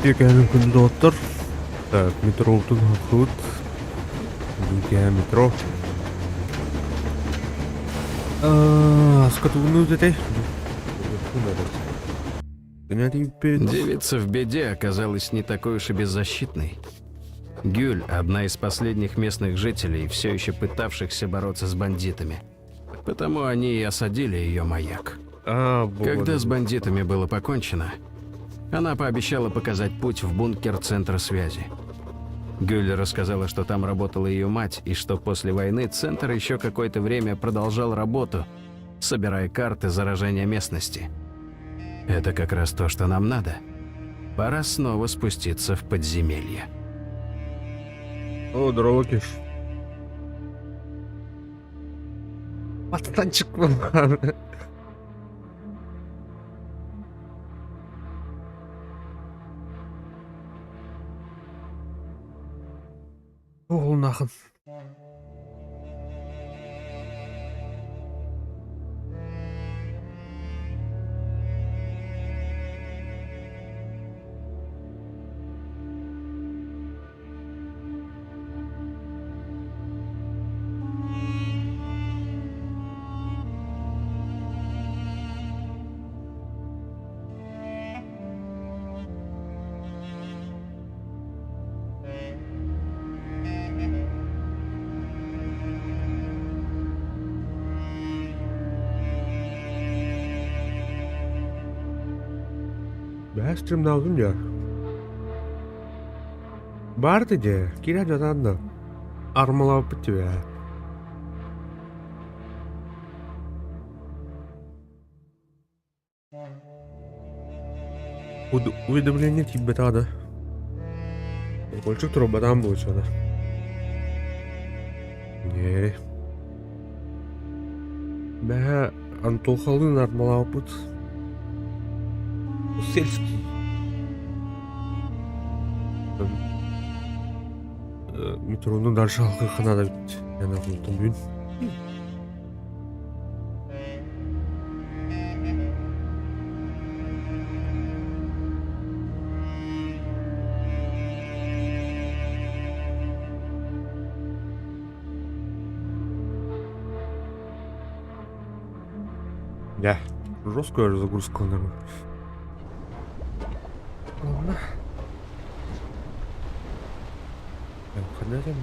Ekenin күнді оттыр. Так, метроутun хақуд. Дүнке метро. Аскатуны өтетэй. Девица в беде оказалась не такой уж и беззащитной. Гюль, одна из последних местных жителей, все еще пытавшихся бороться с бандитами. Потому они и осадили ее маяк. Когда с бандитами было покончено, она пообещала показать путь в бункер Центра связи. Гюль рассказала, что там работала ее мать, и что после войны Центр еще какое-то время продолжал работу, собирая карты заражения местности. Это как раз то, что нам надо. Пора снова спуститься в подземелье. О, здорово, Кеш. Пацанчик var. Oğlum akın. Бәс стримді алдым я. Барды де, келе жатады. Армалап бітті бә. Уведомление тип бетады. Кольчик тұрып батам бұл үшады. Не. Бә, антолқалын армалап бұт. Сельский. Метроның дальше халқы қанада бітті. Яна құлтым бүйін. Да, жесткая загрузка, наверное. Ладно. Когда там,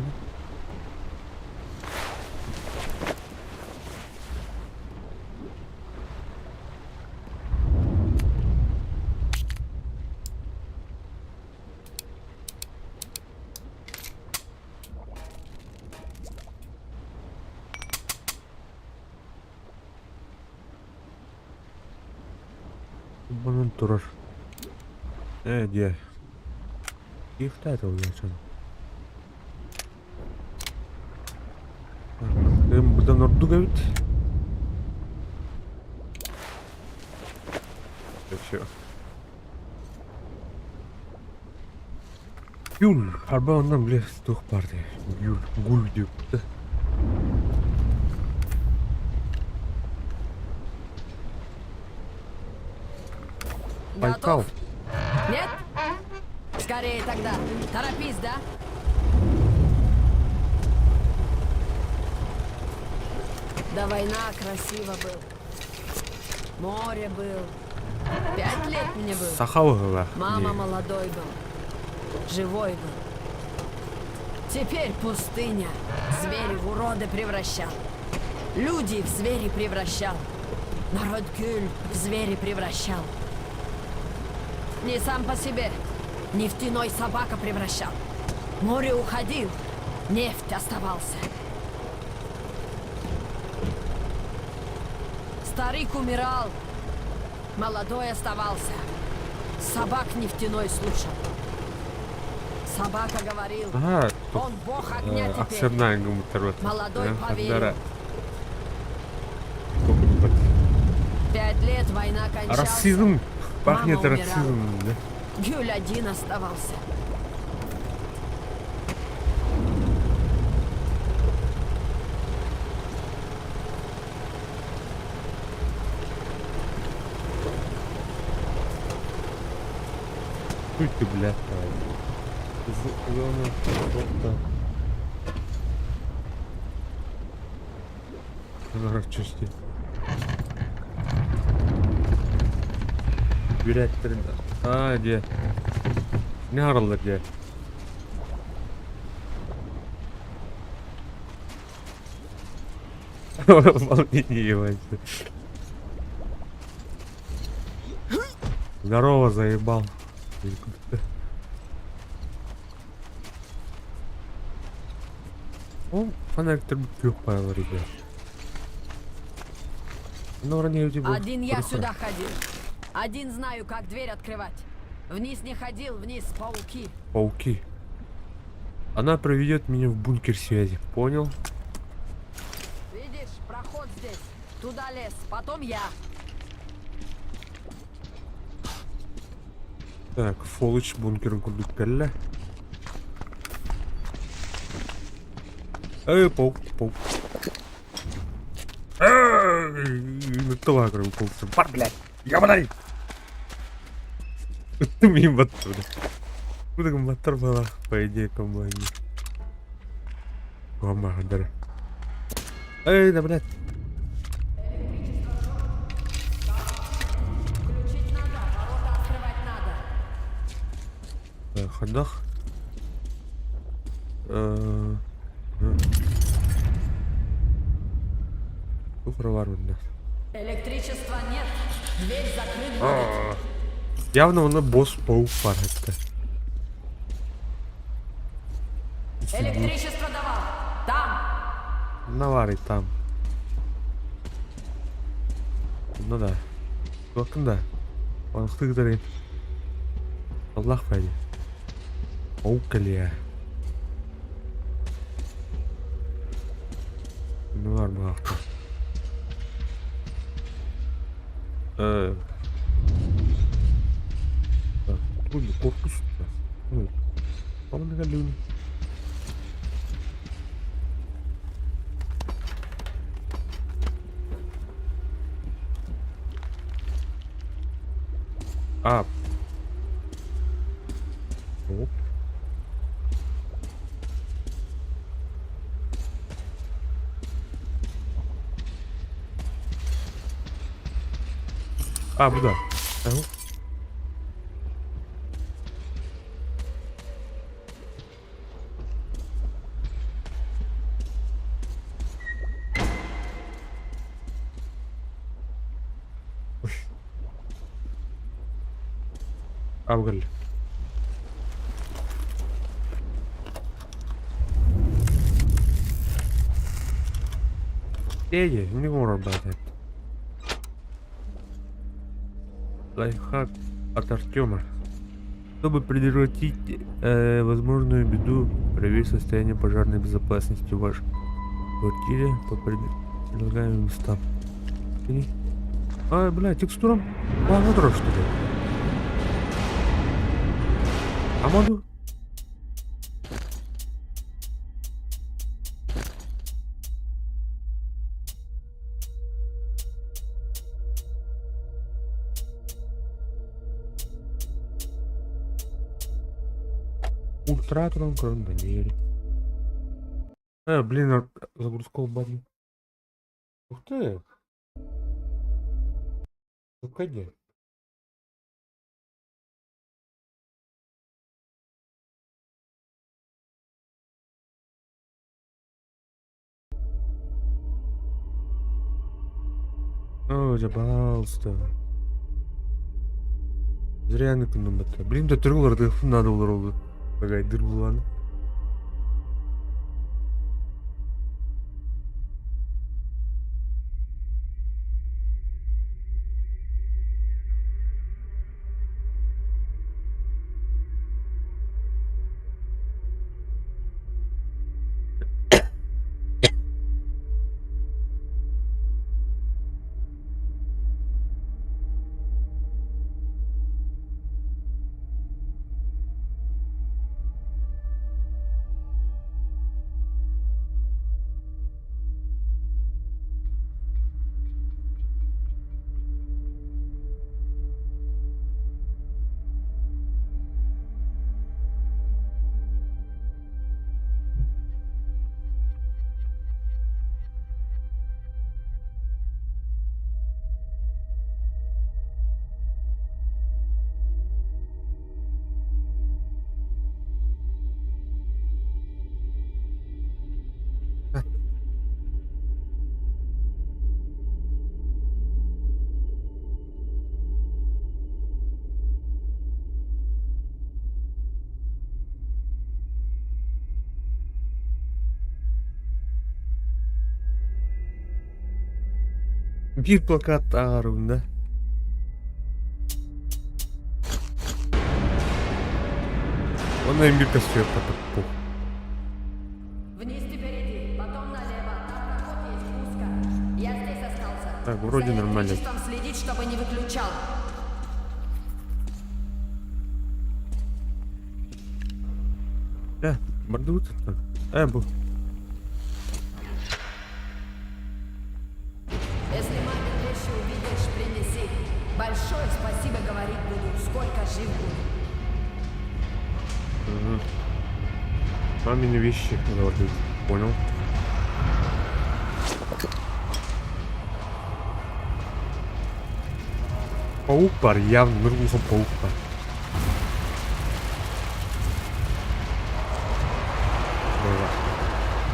bunun durur. Diye. İftar oluyor canım. Benim buradan orduk evet. Geçiyor. Yul. Harba ondan bile tuh parti. Yul. Gul diyor. Байкал. Нет? Скорее тогда. Торопись, да? До война красиво был. Море был. 5 лет мне было. Сахалова. Мама молодой был. Живой был. Теперь пустыня. Звери в уроды превращал. Люди в звери превращал. Народ Гюль в звери превращал. Не сам по себе. Нефтяной собака превращал. Море уходил. Нефть оставался. Старик умирал. Молодой оставался. Собак нефтяной слушал. Собака говорил. Ага, он бог огня теперь. Аксерная гуматорот. Молодой поверил. 5 лет война кончалась. Расизм. Пахнет Мама расизмом, да? Гюль один оставался. Хуй ты, блядь. Зелёный что-то. Чисти. Блядь, где? Не аралар где? Волнение ебать. Здорово, заебал. О, фонарик трюпал, ребят. Ну, ранее у тебя. Один я сюда ходил. Один знаю, как дверь открывать. Вниз не ходил, вниз пауки. Пауки. Она проведет меня в бункер связи. Понял? Видишь, проход здесь. Туда лез, потом я. Так, фолыч бункерін күрдік кәлі. Паук. Нықтыла көрім қолсы. Бар, блядь, ябадай! Мен баттыр. Кудығым баттыр бала, по идее, комбайне. Комбайндары. Да, блядь. Ходах. Куфровар у нас. Электричества нет. Дверь закрыта. Явно он босс паук парает. Электричество давал. Там. Наварить там. Ну да. Уақында. Уақытты кідірейін. Аллах фәйді. Паук кәлия. Ну var mı hafta? Ой, корпус. Ой. Бана ne geldi? Оп. Bu da. Gel. Не говорю работать. Лайфхак от Артема. Чтобы предотвратить возможную беду, проверь состояние пожарной безопасности в вашей квартире по предлагаемым местам. Бля, текстурам? Вот что ли? Амаду? Ультратором, кондонери. Блин, загрузка упадет. Ух ты! Ну-ка, пожалуйста. Зря накинул это. Блин, да триллер, надо было. Погоди, дыргулан. Bir plakat ağrında. Onun en büyük kasıyor patak bu. Вниз теперь иди, потом налево. Там проход есть, узко. Я здесь остался. Так, вроде За нормально. электричеством следить, чтобы не выключал. Burada tutun. Bu. Если мамин вещи увидишь, принеси. Большое спасибо говорить буду, сколько жив буду. Мамины вещи надо. Понял. Паук бар, явно нужен паук бар.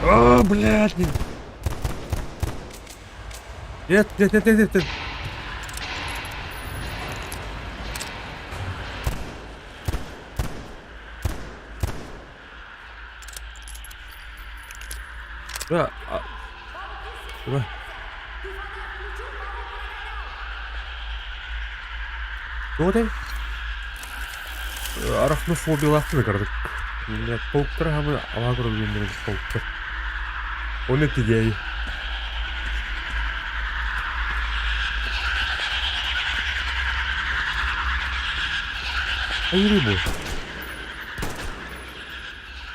О, блядь! Нет, нет, нет, нет, нет, нет. Да, давай. Ну ты? Арахнофобиялақты кырдык. Мен пауктар хамы ала көргөндөрүн пауктар. Оны тигей. Ай, рыбу.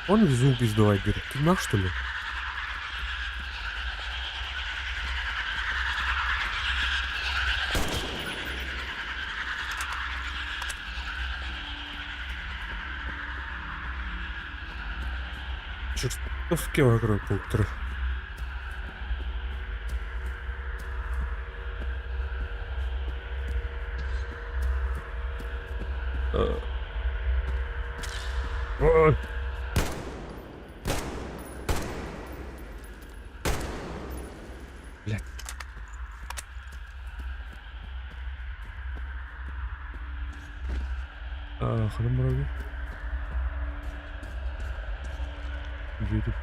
Он в зуб издавать говорит. Ты нах, что ли? Чертовски вокруг пауктар. Блядь. Hanım var abi. Yürü.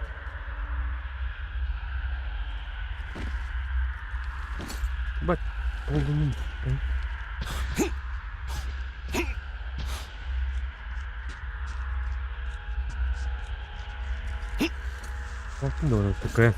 Bak. Oğlum. Bakın da ona takaya.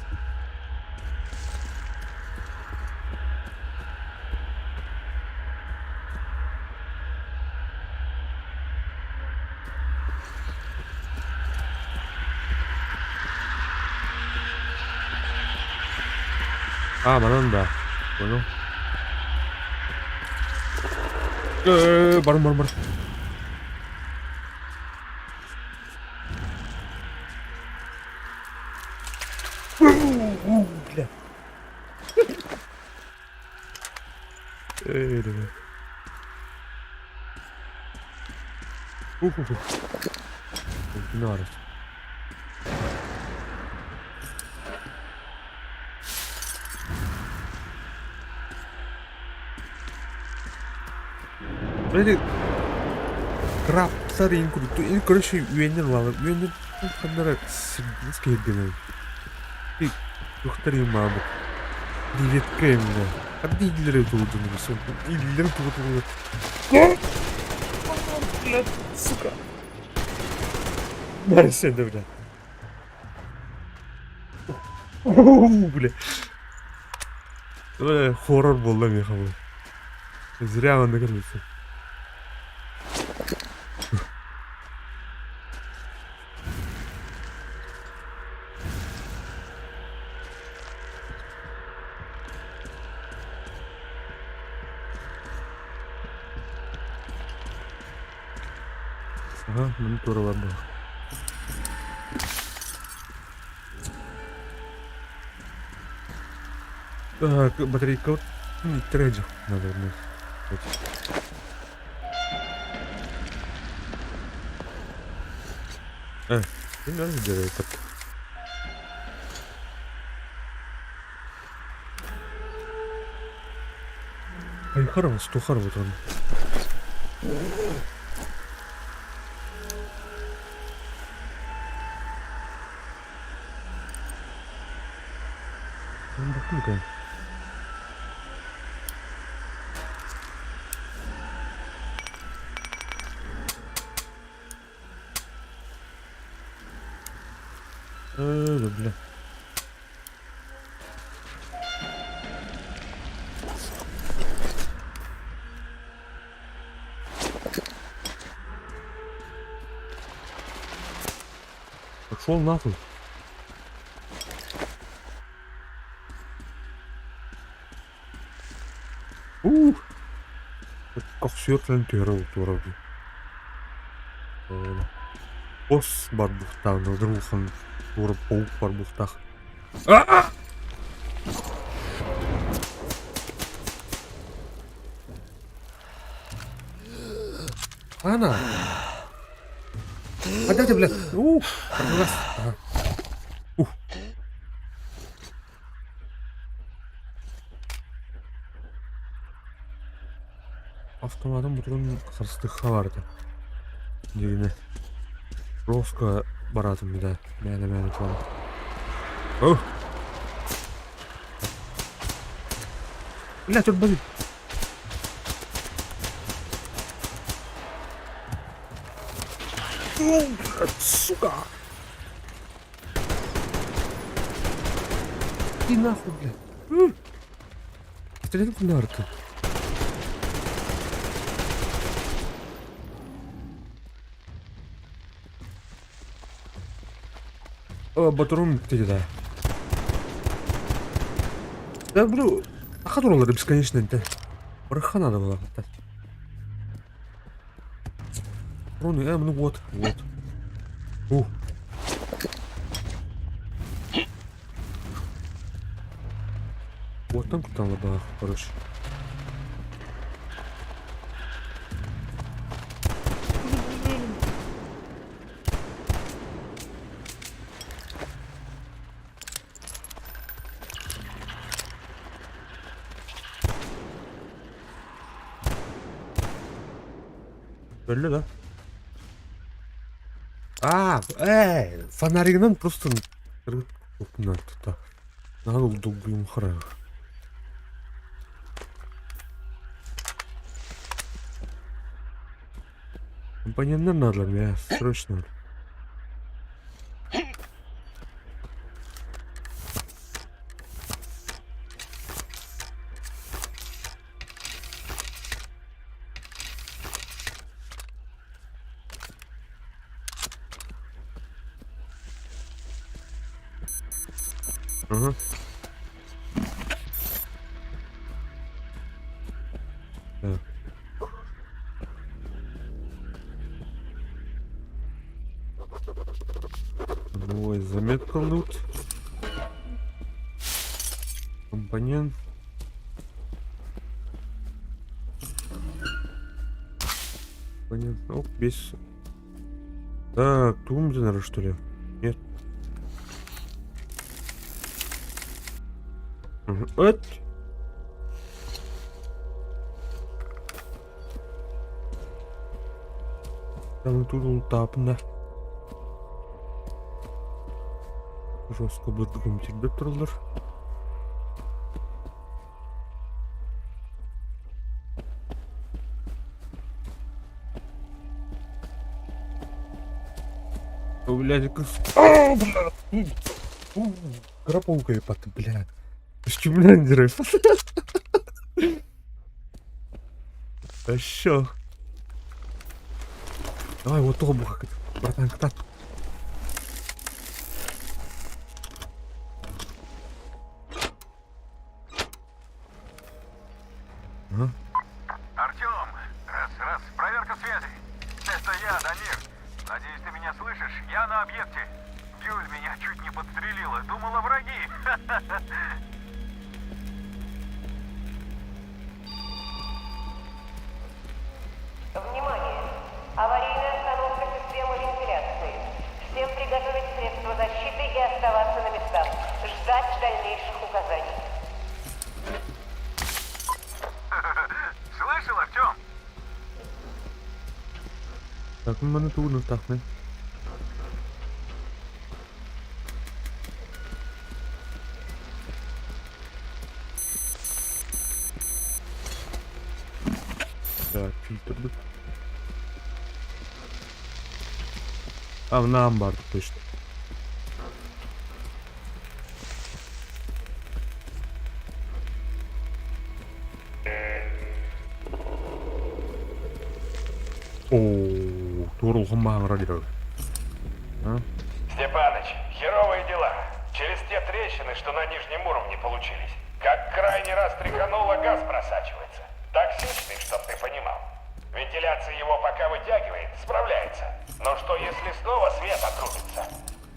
Bana da. Bunu. Барым. Бля. Давай. Не надо. Böyle крабтар ең күрді. Ең короче үйеннен алып. Үйеннен қандара сірдіңіз келдіңіз. И доктор ең мамы. Диветка емді. Қанды илері туылдыңыз. Сон илері туылдыңыз. Блядь, сука. Бәрі сенді, блядь. Блядь. Хоррор болды мен қабыл. Зря он накормился. Ага, монитор ладно. Так, батарейка вот не трейдер, наверное. Не надо делать так. Ай, хорош, что хорош он. бля. Пошел нахуй. Как сүйөктөн төрөп турабы. Бос бар бухта, друган турап паук бар бухтах. Ана. Отдайте, бля. Раз. Автоматом бүтүн кырсыздыкка барды. Дегене. Роска баратым да. Мәне туан. Бля, тут болит. Сука. Иди нахуй, бля. Стреляй в нарко. Батарум где-то, да. Да, блю, охоту бесконечно, да. Браха надо было хватать. Руны, ну вот. Вот там куда надо было, короче. Belli da. Фонаригинен просто кыргыт тута. Надо долбуем хара. Компаньондар надо мне срочно. Ага. Так. Ой, заметка лут. Компонент. Понятно. Оп, без. Так, тумбы, наверное, что ли? Нет. Вот. Там тут ултапна. Жестко бырдыгым тербеп турулар. Блядь, Карапулка ебать, блядь. Стимулянеров. А що? Давай вот обуха, братан, как Ага. Артём, раз, проверка связи. Это я, Дамир. Надеюсь, ты меня слышишь? Я на объекте. Гюль меня чуть не подстрелила. Думала, враги. Внимание! Аварийная остановка системы вентиляции. Всем приготовить средства защиты и оставаться на местах. Ждать дальнейших указаний. Слышал, Артём? Так, у мене трудно так, не? Так, фильтр бы. А, на амбар точно. О, турулган маңыра дейді. Степаныч, херовые дела. Через те трещины, что на нижнем уровне получились. Как крайний раз тряхануло, газ просачивается. Токсичный, чтоб ты понимал. Вентиляция его пока вытягивает, справляется. Но что если снова свет отрубится?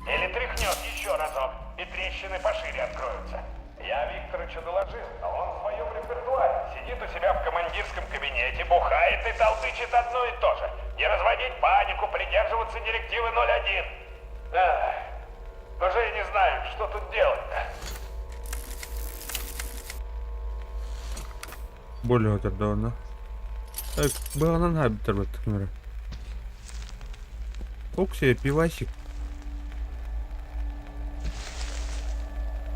Или тряхнет еще разок, и трещины пошире откроются? Я Викторычу доложил, а он в своем репертуаре. Сидит у себя в командирском кабинете, бухает и толдычит одно и то же. Не разводить панику, придерживаться директивы 01. Уже и не знаю, что тут делать-то. Более отерді оны. Бағынан әбіттер бәтті кімірі. Оксия, пивасик.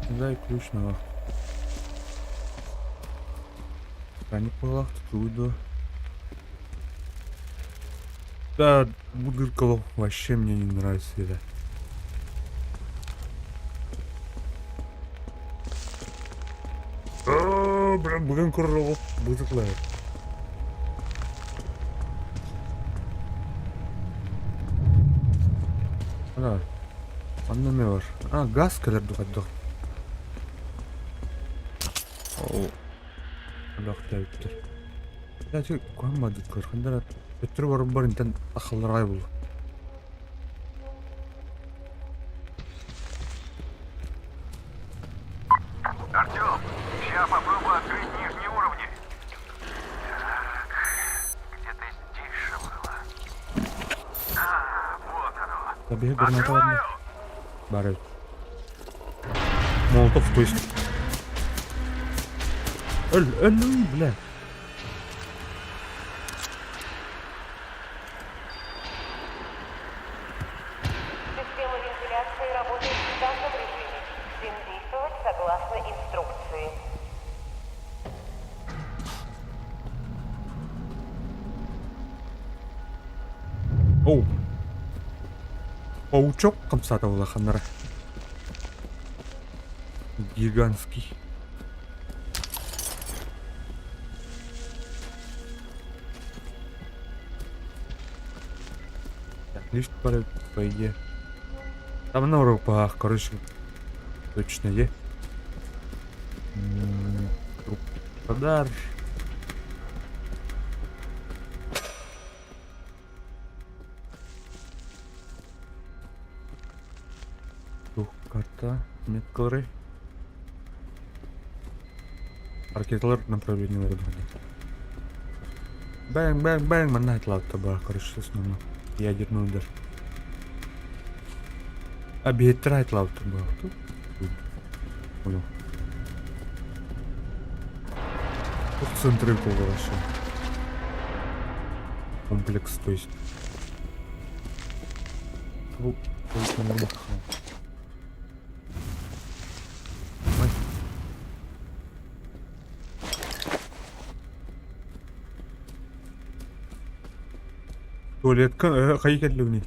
Дай ключ на вахту. Краник по вахту, туда. Да, Бутыркалов вообще мне не нравится это. Блин, бүгін құрылғы бұтықлайды. Ана, анда не бар? Газ кәлер дұқаддық. Оу, андақтай біттір. Дәте көммадық көргендер. Өттірі барып бар интен ақылларға болды. Артем, сейчас попробую открыть нижние уровни. Так, где-то здесь же было. Вот оно. Табиғи гранаталарны. Открываю! Бары. Молотов, то есть. Бля. Система вентиляции работает в штатном режиме. Всем действовать согласно инструкции. Оу. Паучок қымсады ол ақандары. Гигантский. Так, лифт парит, по идее. Там на урок, короче. Точно е. Подар. Карта, меткалары. Ракеталар направлениелері дұрды. Бәң, мана айтылады бар, короче, основном. Ядерный удар. Объектор айтылады бар. Понял. В центре вообще. Комплекс, то есть. Туалетка қай келдігіне.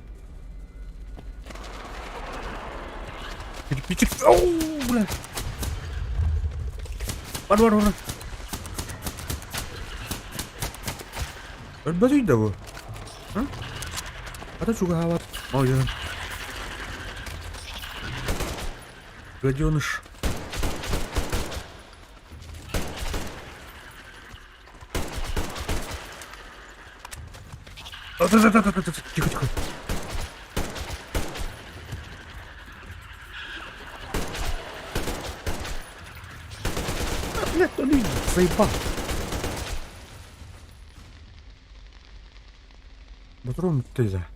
Кирпичик. Оу, бля. Бар. Ölmez de bu. Ha? Ada juga hava. Oh ya. Гаденыш. Тихо. Блядь, он заебал. Батрон теза.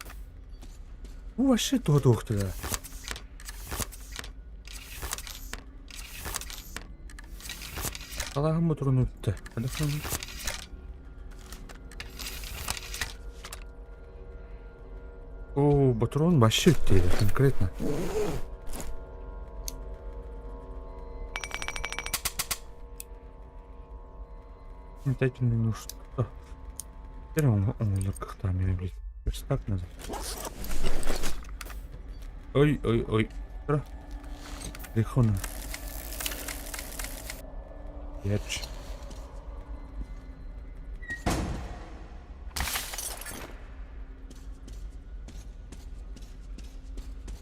Вообще тух теза. Қалаған батрон өтті. О, батрон вообще өтті конкретно. Метательный нож. Теперь он как-то меня, блядь, верстак назад. Ой. Лихона. Яч.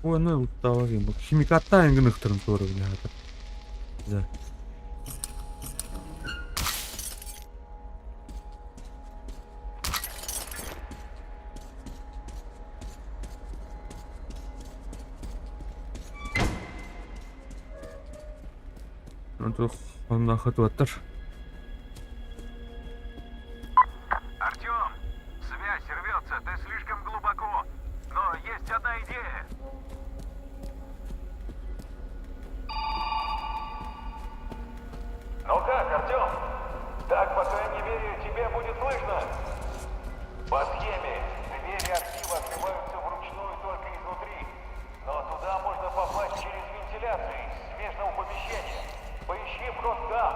Оны ұлтталар ең. Химикаттан гынықтырын көрі біле атыр. Да. Это он нахотваттар. Артем, связь рвется, ты слишком глубоко. Но есть одна идея. Ну как, Артем? Так, по крайней мере, тебе будет слышно. По схеме двери архива открываются вручную только изнутри. Но туда можно попасть через вентиляцию из смежного помещения. Поищи вход там.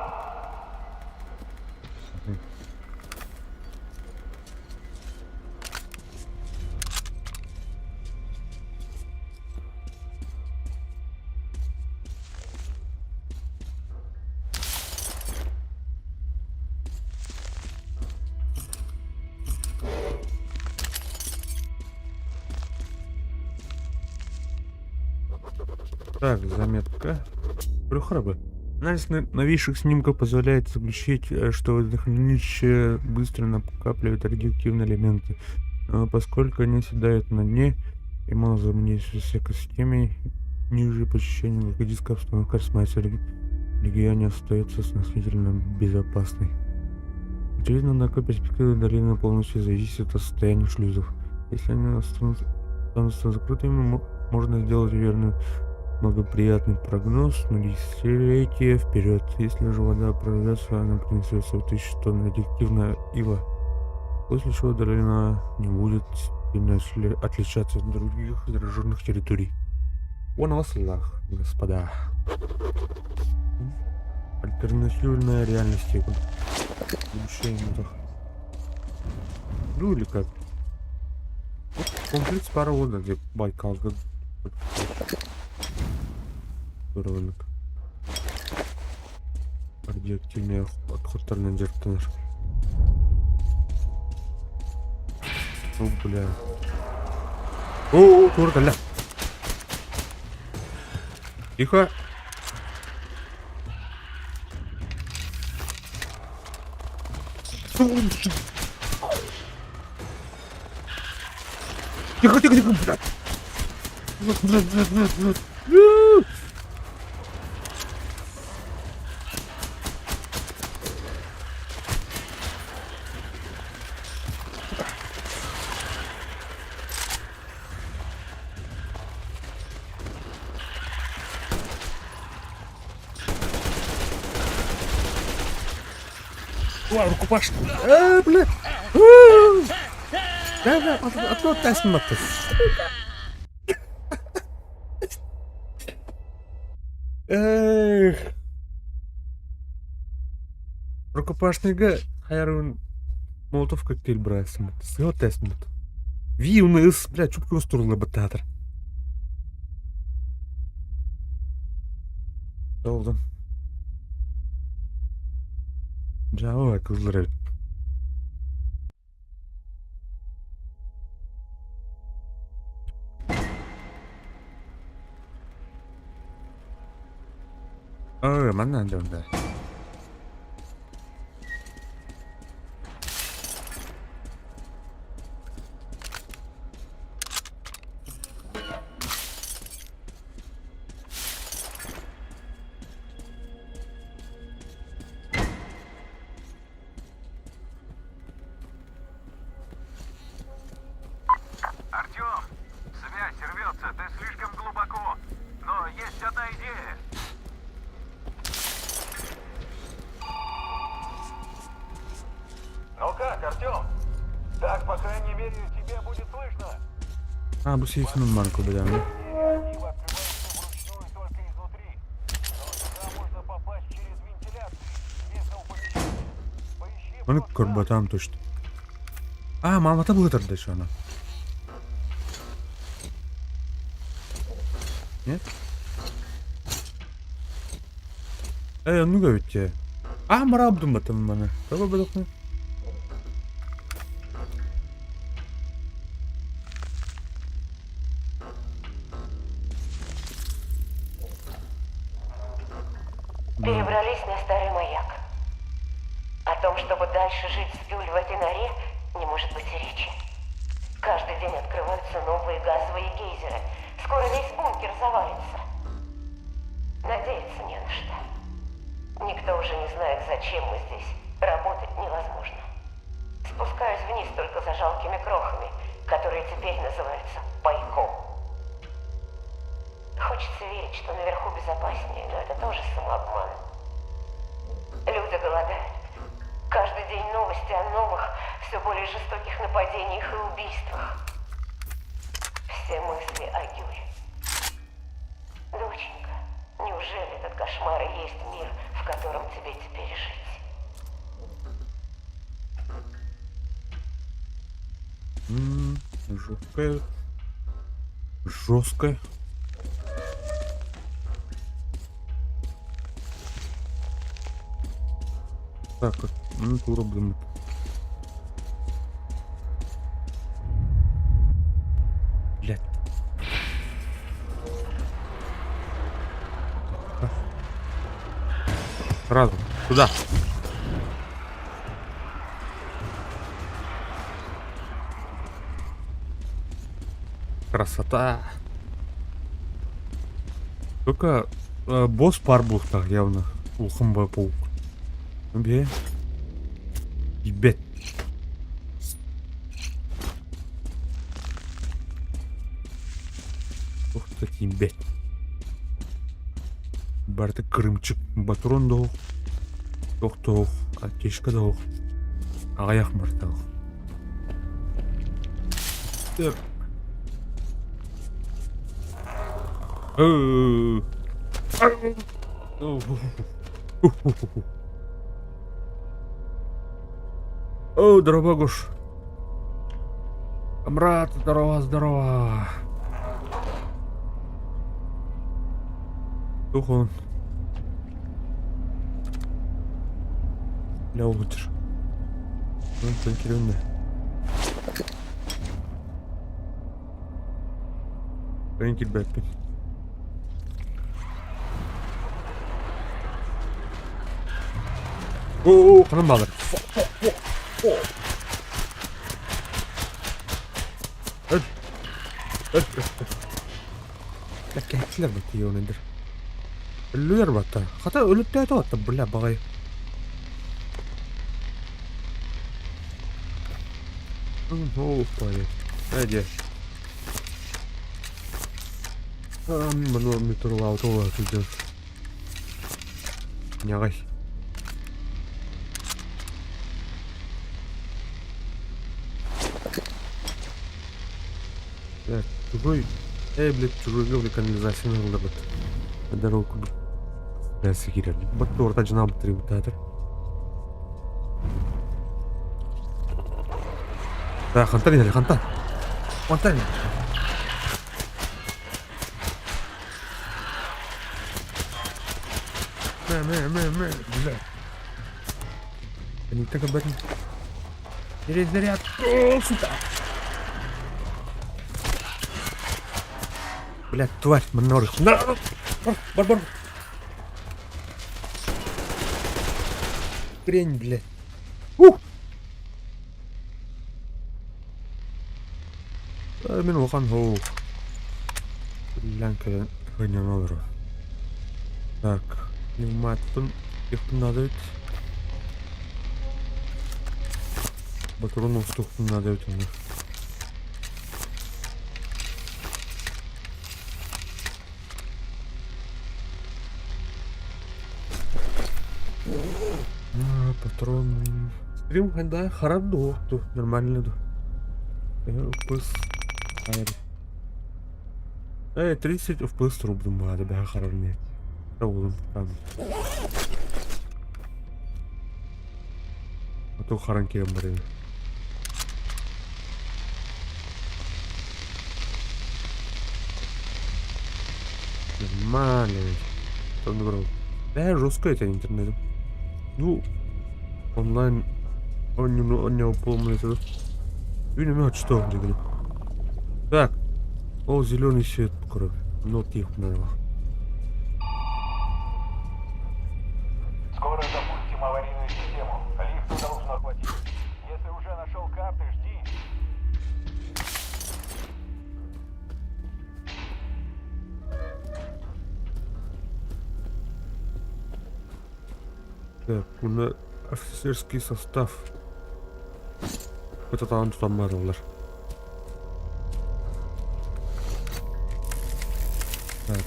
Так, заметка. Прохорба. Анализ новейших снимков позволяет заключить, что водохранилище быстро накапливает радиоактивные элементы. Но поскольку они оседают на дне и мало взаимодействуют с экосистемой, ниже по ощущениям наркотическая обстановка в регионе остается относительно безопасной. Очевидно, однако, перспектива долины полностью зависит от состояния шлюзов. Если они останутся закрытыми, можно сделать верный благоприятный прогноз на десятилетия вперед. Если же вода прорвется, она принесет 100 тысяч тонн радиоактивного ила, после чего долина не будет сильно отличаться от других зараженных территорий. Вон вас лах, господа. Альтернативная реальность. Ну или как? Вот комплекс паровода, где Байкал. Ролик. Радиоактивный отходный директор. О, бля. О, турка, ля. Тихо. Тихо, тихо, тихо, блядь. Рукопашку. Бля. Да, а то тесмота. Эх. Рукопашный га. Хайрун. Молотов коктейль брайсом. Сего тесмот. Виуныс. Бля, чупки устурла бататор. Oldu. Java kızları. 만나는데. Артем, связь рвется, ты слишком глубоко. Но есть одна идея. Ну как, Артем? Так, по крайней мере, тебе будет слышно. А, bu seyfinin marka bir tane. Архив открывается вручную только изнутри. Но туда можно попасть через вентиляцию местного помещения. Поищи Onu вход там. korbatam точно. А, мамата былтырды şu an. Нет? Ну говорите. А, марабдым батым бana. Tabi bırakma. О том, чтобы дальше жить с Гюль в этой норе, не может быть и речи. Каждый день открываются новые газовые гейзеры. Скоро весь бункер завалится. Надеяться не на что. Никто уже не знает, зачем мы здесь. Работать невозможно. Спускаюсь вниз только за жалкими крохами, которые теперь называются пайком. Хочется верить, что наверху безопаснее, но это тоже самообман. Люди голодают. Каждый день новости о новых, все более жестоких нападениях и убийствах. Все мысли о Гюле. Доченька, неужели этот кошмар и есть мир, в котором тебе теперь жить? Жесткая. Жесткая. Так, минуту робимо. Блядь. Сразу. Туда. Красота. Только босс пар был так явно. Улхамбай паук. Бе. Ебет. Ух ты, ебет. Барты Крымчык. Батрон дол. Тоқтоқ. Атешка дол. Ағаяқ мартал. Так. О, дробогуш. Камрад, здорово, здорово. Дух он. Бля, улучшишь. Он танкированный. Танкир бэппин. О, қанам балыр. Кәкілер бәтті еуінендір. Үлілер бәтті. Қата өліпті әті бәтті, біля бағай. Оу, пәлі. Әде. Мұны метрлау тола түден. Неғай. Так, чужой. Блядь, чужой говли канализацияны кылдырбыт. Дорогу бит. Нерсе керек. Батты орта жинап бітіріп жатыр. Так, хантар ел, хантар. Хантар ел. Бля. Они так обратно. Перезаряд. О, сука. Блядь, тварь, манорых. Бар. Хрень, блядь. Мен оған оу. Лянка хренен алыр. Так, пневматпын. Екпін надо өт. Батырон ұстықпын надо өт. Патрон. Стрим ханда харап до. Нормально до. FPS. 30 FPS рублем надо, бля, харабне. Рублем там. А то харанки амбарин. Нормально. Что набрал? Жестко это интернет. Ну, онлайн. Он не упомнил. Видимо, что говорит. Так. О, зеленый свет кровь. Ну, тихо, наверное. Скоро запустим аварийную систему. Лифт Так, бunda офицерский состав. Это там тутамадылар. Так.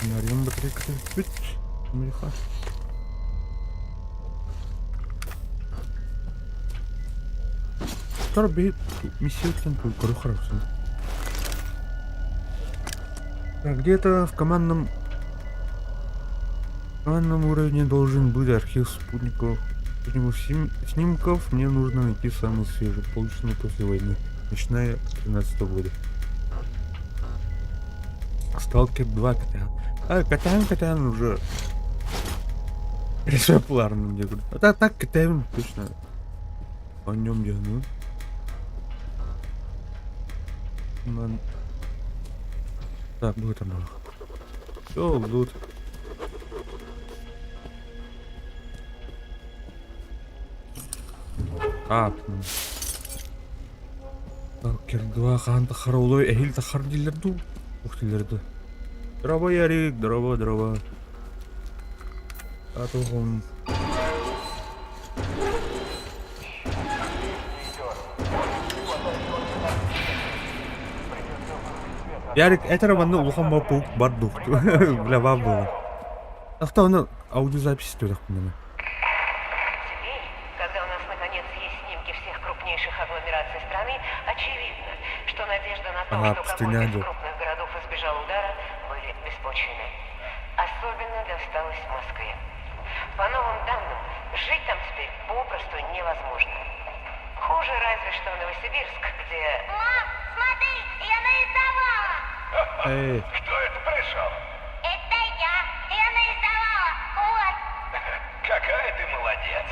Нарьям батарейка бит. Миха. Скоро бит миссию там хорошо. Так, где-то в командном уровне должен быть архив спутников. Снимков мне нужно найти самые свежие, полученные после войны, начиная с 13 года. Сталкер 2 Катан. Катан уже популярный, мне говорят. А так Катан точно. О нем я, ну. Так, будет оно. Все, тут. Сталкер 2 хан тахарулой эхил тахар дилерду. Ух дилерду. Дрова ярик, дрова. А то он. Ярик, это романный улхан бапук бардук. Бля, было. А кто он аудиозапись туда ходит? Теперь, когда у нас наконец есть снимки всех крупнейших агломераций страны, очевидно, что надежда на то, что какой-то из крупных городов избежал удара, были беспочвенны. Особенно досталось Москве. По новым данным, жить там теперь попросту невозможно. Хуже разве что Новосибирск, где... Мам, смотри, я нарисовала! Кто это пришел? Это я нарисовала, вот! Какая ты молодец.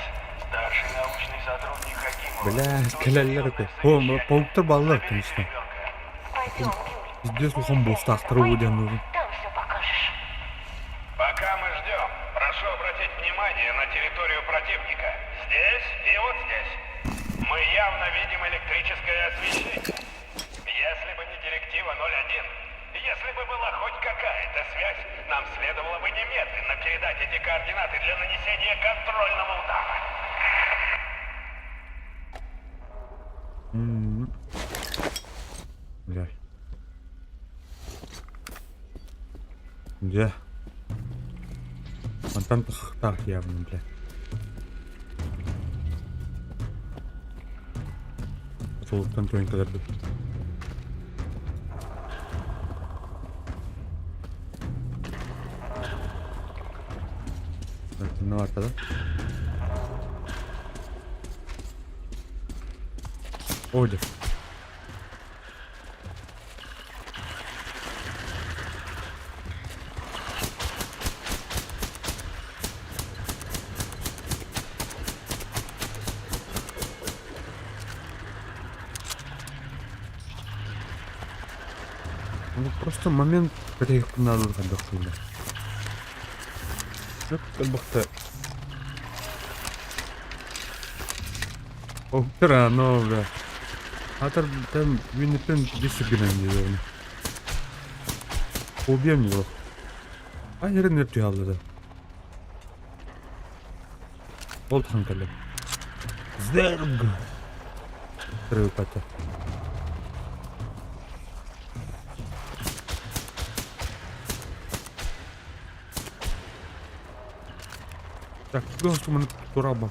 Старший научный сотрудник Хакимова. Бля, калялер это. О, пауктар баллар, конечно. Пойдем, Юль. Здесь улхан бостах травудян нужен. Там все покажешь. Пока мы ждем, прошу обратить внимание на территорию противника. Здесь и вот здесь. Мы явно видим электрическое освещение. Если бы не директива 01, если бы была хоть какая-то связь, нам следовало бы немедленно передать эти координаты для нанесения контрольного удара. Бля. Где? Он там так явно, бля. Сол контроль кадарды. Ну, а тогда? Оди. Ну просто момент, когда их надо отдохнуть. Что как будто... О, но, бля. А там винипен дисциплинарный делали. Убьем его. А я не делал это. Вот он калек. Зерг. Второй пата. Так, главное, что мы тураба.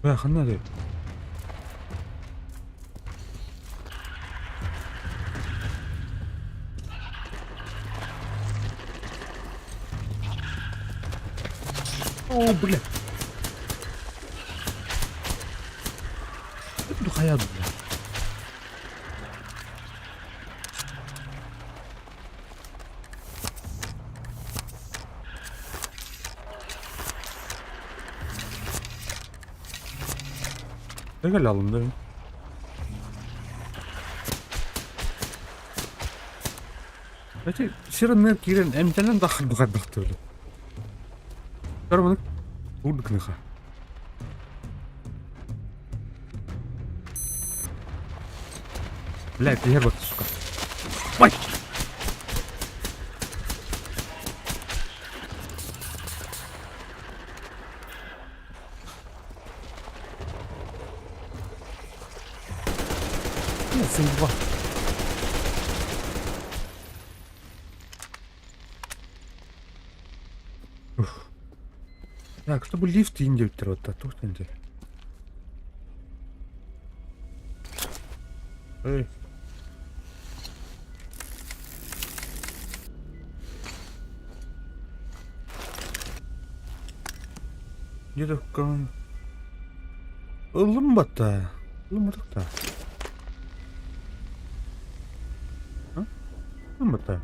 Бля, надо. О, бля. Это хаят, бля. Gel alındı. Peki sırrın kiren emtelen dahil dukardık öyle. Karmanık vurduk nıha. Блядь, я вот, сука. Ой! Заебал. Уф. Так, чтобы лифт индеп тұрып та тоқтаңдар. Эй. Где такой? Лымбата. Лымбата. А? Лымбата.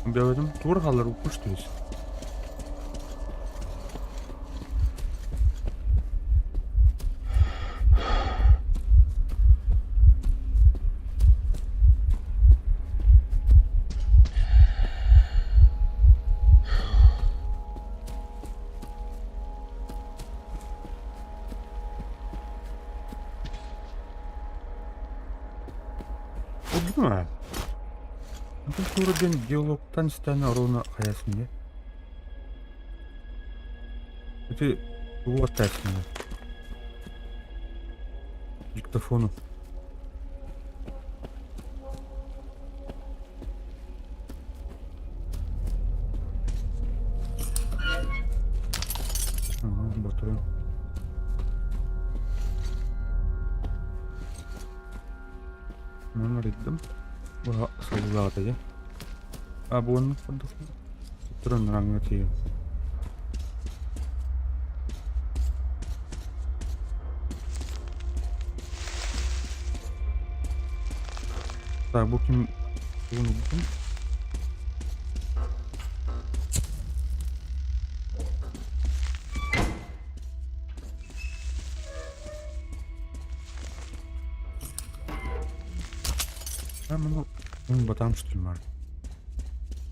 Gördüm. Dur kalır uçtuyuz. O değil mi? Bu sorudan diyalogtan istenen arona kayasın ya. Это вот так надо. Диктофону. Батарея. Номер идем. Wah, selalu aja. Abon untuk turun orang ngerti. Tak bukin bukin. Ну, ботам что ли, Марк?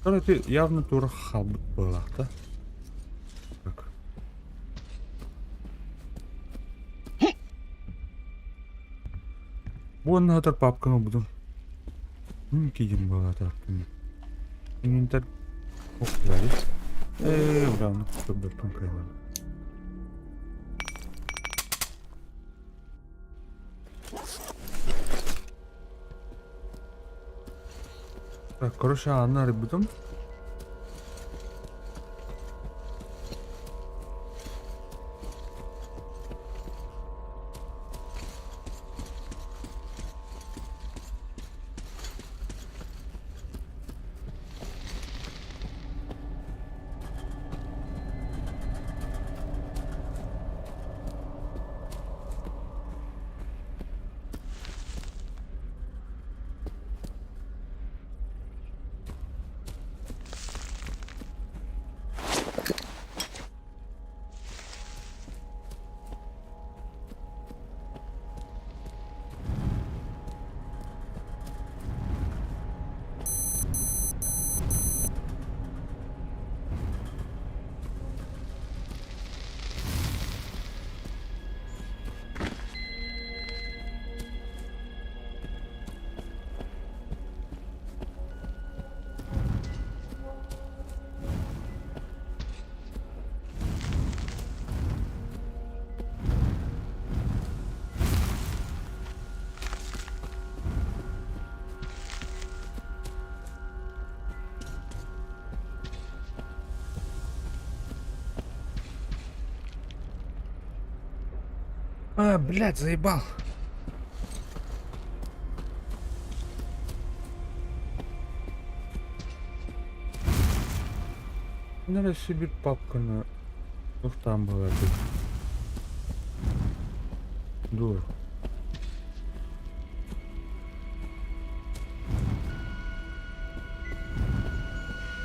Это явно тура хаб была, да? Так. Вон на этой папка мы будем. Кидим была так. Инвентарь. Ох, дали. Ура, чтобы конкретно. Так, короче, она рыбутом. А, блядь, заебал. Надо себе папка на... Ну, там была тут. Дур.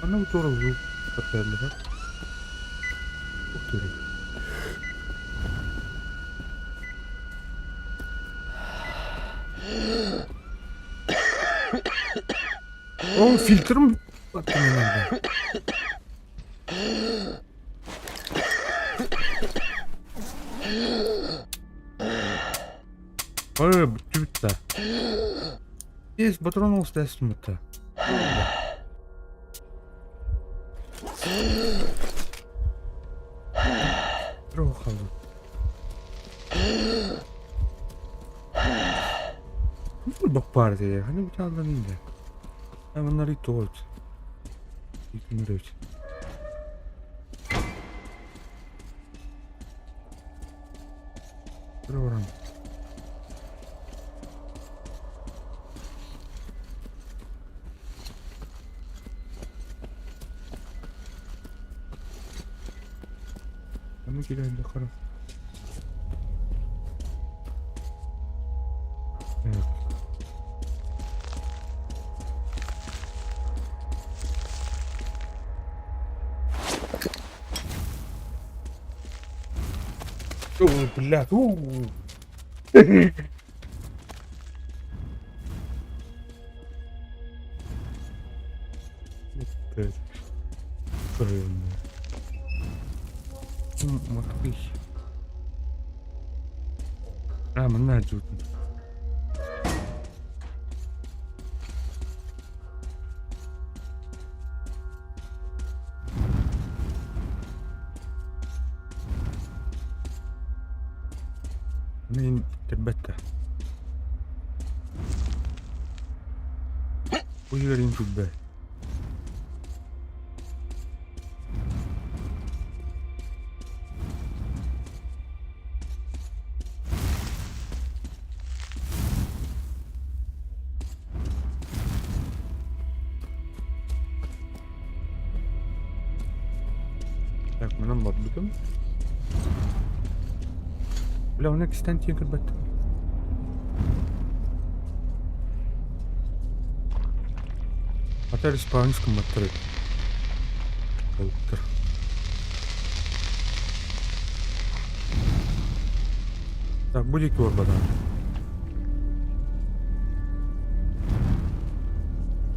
Ана утора звук такая. Ух ты. О, фильтром надо. Бүтта. Есть патронов стесмута. Трохало. Ну, бакпартия. Hani bir tane indi. Hemen narito oldu. İlk Program. Ama girelim bakalım. Evet. Ой, блядь, Опять. Правильно. Матвей. Мына жутно. Мен тербетте. Uyarayım be. Так, మనం మొదలుతాం. Бля, он экстенти кырбат. Атар испанском моторы. Утр. Так, будет торбада.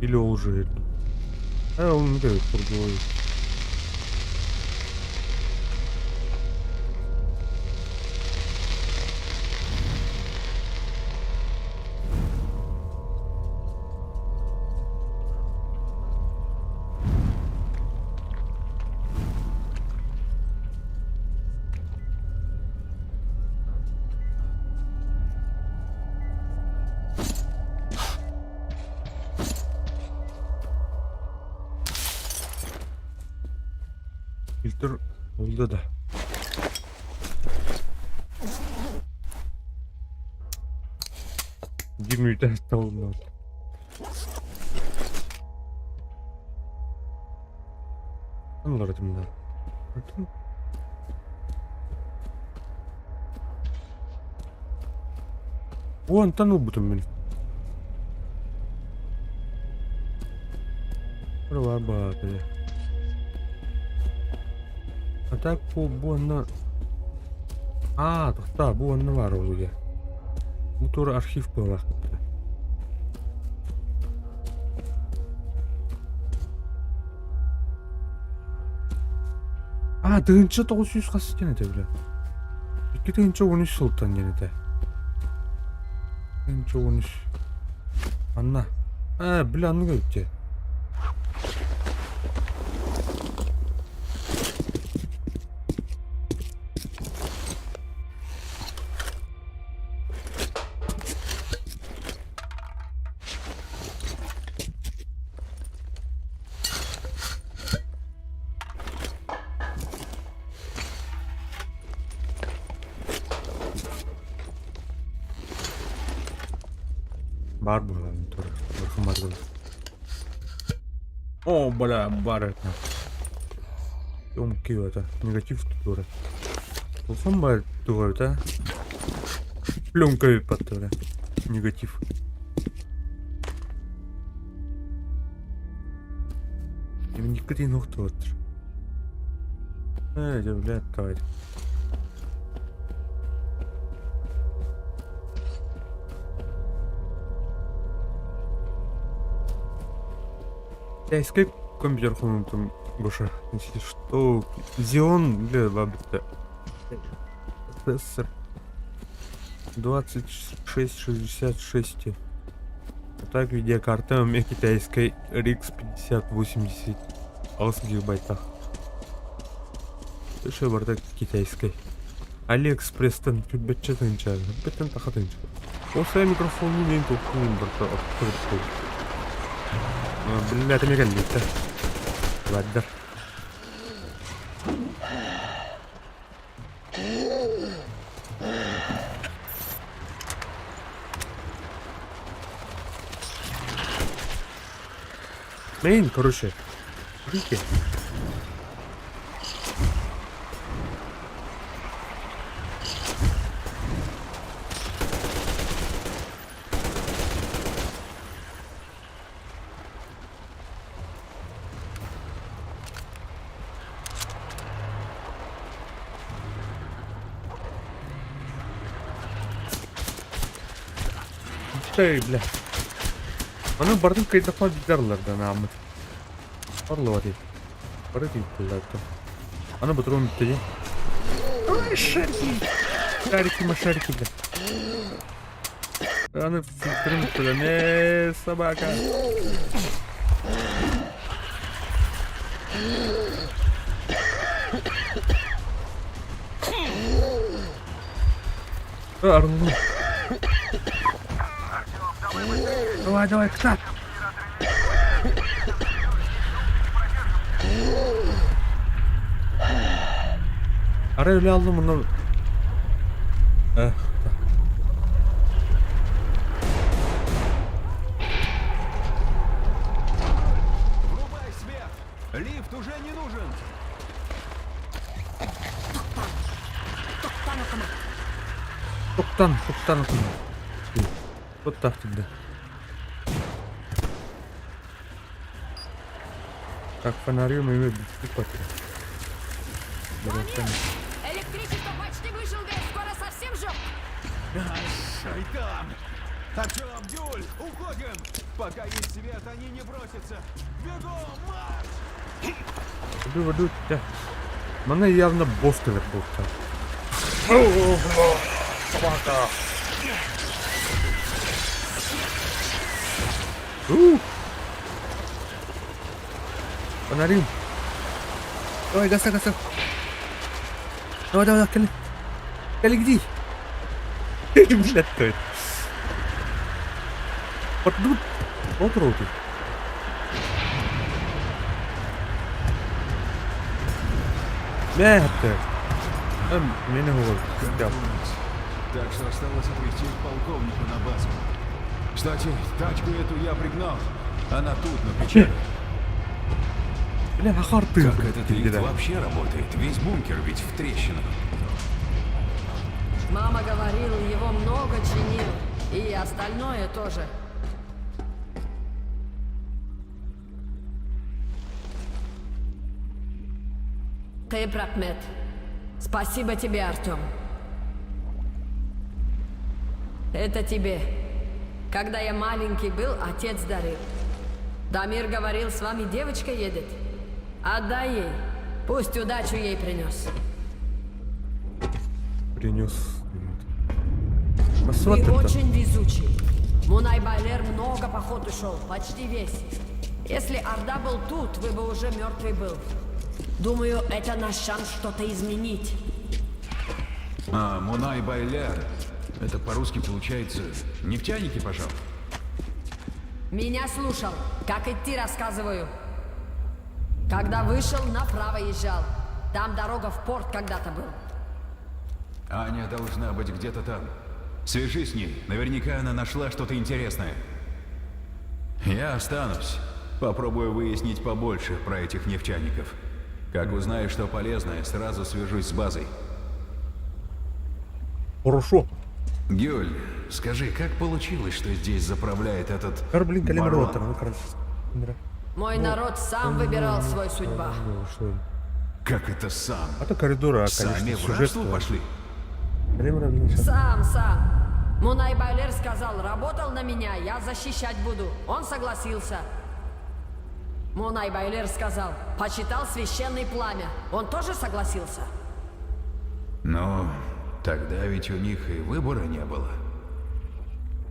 Или уже. Он говорит, торговый. Фильтр oldu da. Girmeyden olmadı. Anladım da. Bakın. O an tanımadım beni. Var bak ya. А так bu to'xta, bu onda var o'ziga. Bu to'g'ri arxiv bu vaqtda. Birinchi 900 qasitgan edi bular. Ikkinchi 13 sultangan edi. Birinchi 13. Anna. Bilanni ko'ribdi. Бар buranın toru. Bakın var burada. О, бля, бар это. Ёмки это. Негатив тут тура. Болсам бар тура да. Пленка под тура. Негатив. Никакие ногти отыр. Блядь, тварь. Китайский компьютер там Гоша. Если что, Xeon для бабы-то. Процессор 2666. А так видеокарта у меня китайской RX 5080 6 гигабайтах. Еще бардак китайской. Алиэкспресстен бетче тынча. Беттен таха тынча. Осы микрофонный мен тоқуын барда отқырып қойды. Блядь, мне галит-то. Ладно. Мейн, короче. Видите? Ey bile. Ana bardım kayıt defa giderlerden Ahmet. Varlı var ya. Para değil bunlardan. Ana bu drone bitti ya. Ay şarkı. Şarkı bile. Ana filtrim bile ne sabaka. Arlı. Давай, кстати. Ara öyle aldım bunu. Врубай свет! Лифт уже не нужен! Токтан. Вот так тогда. Как фонарем и бегать. Электричество почти вышел, Гэс. Скоро совсем жёг. Шайтан! Так что, Абдюль, уходим! Пока есть свет, они не бросятся! Бегом, марш! Воду, да. Мене явно бостили просто. Собака. Фонарим. Давай, гаса. Давай, Кали, где? Блядь, кто это? Поддут. Попробуй. Мягко. Меня вот. Так что осталось отвезти полковнику на базу. Кстати, тачку эту я пригнал. Она тут, на печали. Бля, ахарты. Как этот лифт вообще работает? Весь бункер ведь в трещинах. Мама говорила, его много чинил. И остальное тоже. Ты прокмет. Спасибо тебе, Артем. Это тебе. Когда я маленький был, отец дарил. Дамир говорил, с вами девочка едет. Отдай ей. Пусть удачу ей принес. Принес. Ты Посмотрим. очень везучий. Мунай Байлер много поход ушел, почти весь. Если Орда был тут, вы бы уже мертвый был. Думаю, это наш шанс что-то изменить. А, Мунай Байлер. Это по-русски получается нефтяники, пожалуй. Меня слушал, как идти рассказываю. Когда вышел, направо езжал. Там дорога в порт когда-то был. Аня должна быть где-то там. Свяжись с ней. Наверняка она нашла что-то интересное. Я останусь. Попробую выяснить побольше про этих нефтяников. Как узнаю, что полезное, сразу свяжусь с базой. Хорошо. Гюль, скажи, как получилось, что здесь заправляет этот Блин, барон? калиброватор, ну, короче. Мой народ сам выбирал свой судьба. Ну, что? Как это сам? Это коридоры, а, Сами конечно, в сюжет. рабство пошли? Сам. Мунай Байлер сказал, работал на меня, я защищать буду. Он согласился. Мунай Байлер сказал, почитал священное пламя. Он тоже согласился. Но тогда ведь у них и выбора не было.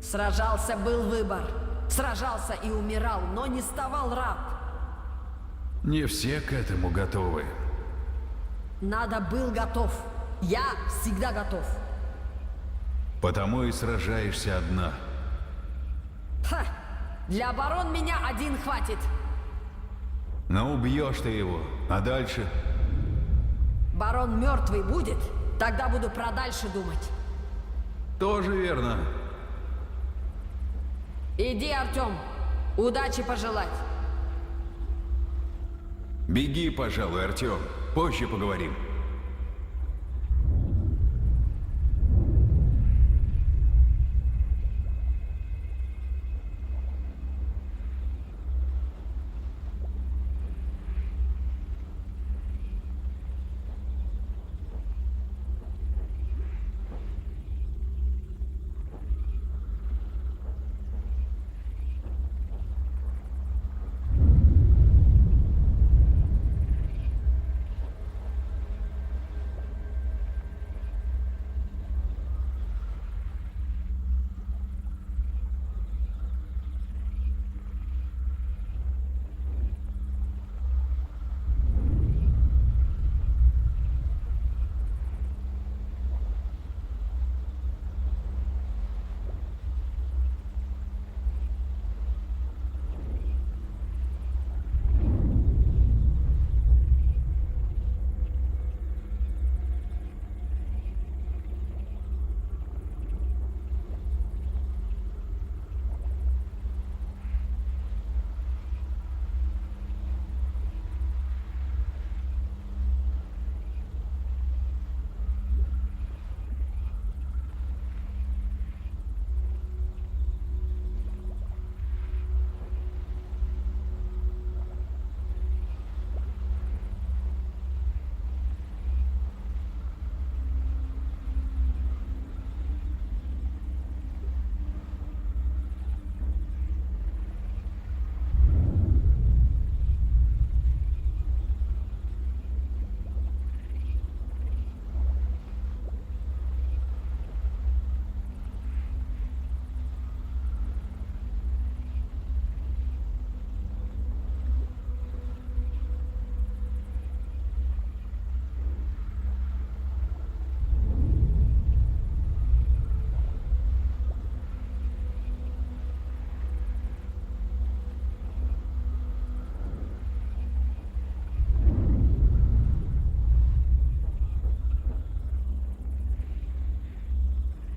Сражался был выбор. Сражался и умирал, но не ставал раб. Не все к этому готовы. Надо был готов. Я всегда готов. Потому и сражаешься одна. Ха! Для оборон меня один хватит. Но убьешь ты его, а дальше? Барон мертвый будет, тогда буду про дальше думать. Тоже верно. Иди, Артем, удачи пожелать. Беги, пожалуй, Артем. Позже поговорим.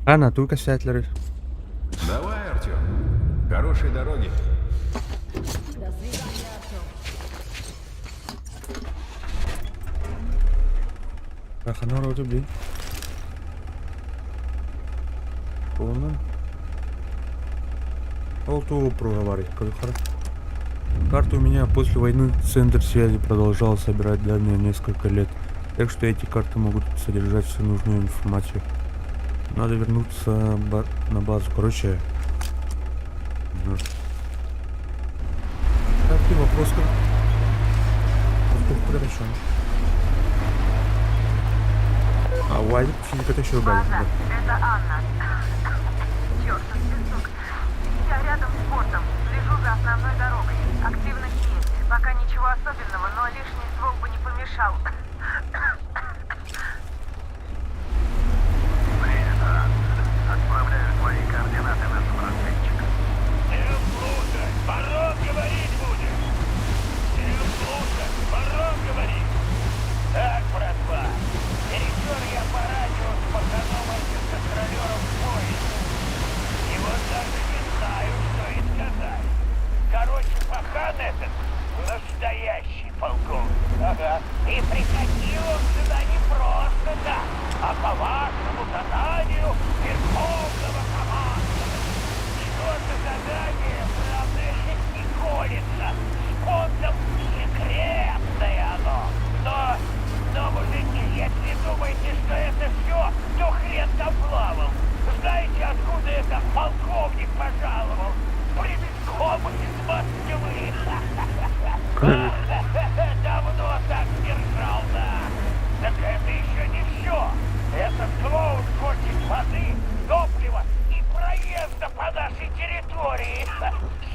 Натурка сәтлері. Давай, Артем. Хорошей дороги. До свидания, Артем. Рахана вроде, блин. Полно. Алту проговорить, хорошо. Карта у меня после войны центр связи продолжал собирать данные несколько лет, так что эти карты могут содержать всю нужную информацию. Надо вернуться на базу. Короче. Так, ты вопрос как? Хорошо. А Уайт физика еще убавит. База, это Анна. Чёртов песок. Я рядом с бортом. Слежу за основной дорогой. Активность есть. Пока ничего особенного, но лишний ствол бы не помешал. Отправляю твои координаты на разведчик. Слушай, порог говорить будешь. Слушай, порог говорить. Так, братва, пересёр я по радио с пацаном этим контролёром в поезд. И вот так нашей территории.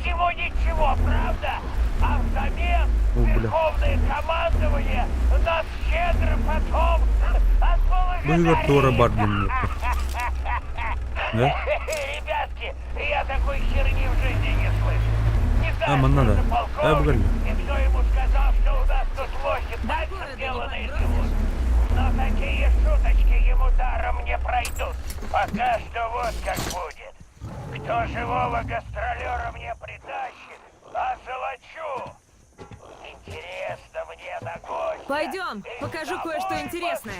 Всего ничего, правда? А взамен О, бля. Верховное командование нас щедро потом Был Тора Барден. Да? Ребятки, я такой херни в жизни не слышал. Не знаю, А, что надо. за А, полковник, блин. и кто ему сказал, что у нас тут лохи До пальцы города не сделанные подбросишь? живут. Но такие шуточки ему даром не пройдут. Пока что вот как будет. Кто живого гастролера мне притащит, озолочу. Интересно мне на гостя. Пойдем, И покажу с кое-что тобой интересное.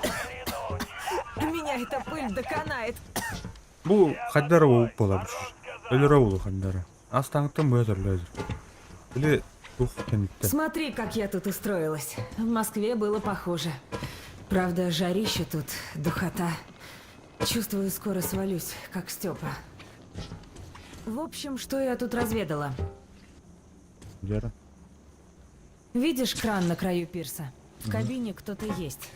взглянуть. Меня эта пыль доконает. Bu Хаддарова упала. Или Раулу Хаддара. Астаңтым бөтір ләзір. Или ух, кенітті. Смотри, как я тут устроилась. В Москве было похуже. Правда, жарище тут, духота. Чувствую, скоро свалюсь, как Степа. В общем, что я тут разведала? Жара. Видишь кран на краю пирса? В кабине кто-то есть.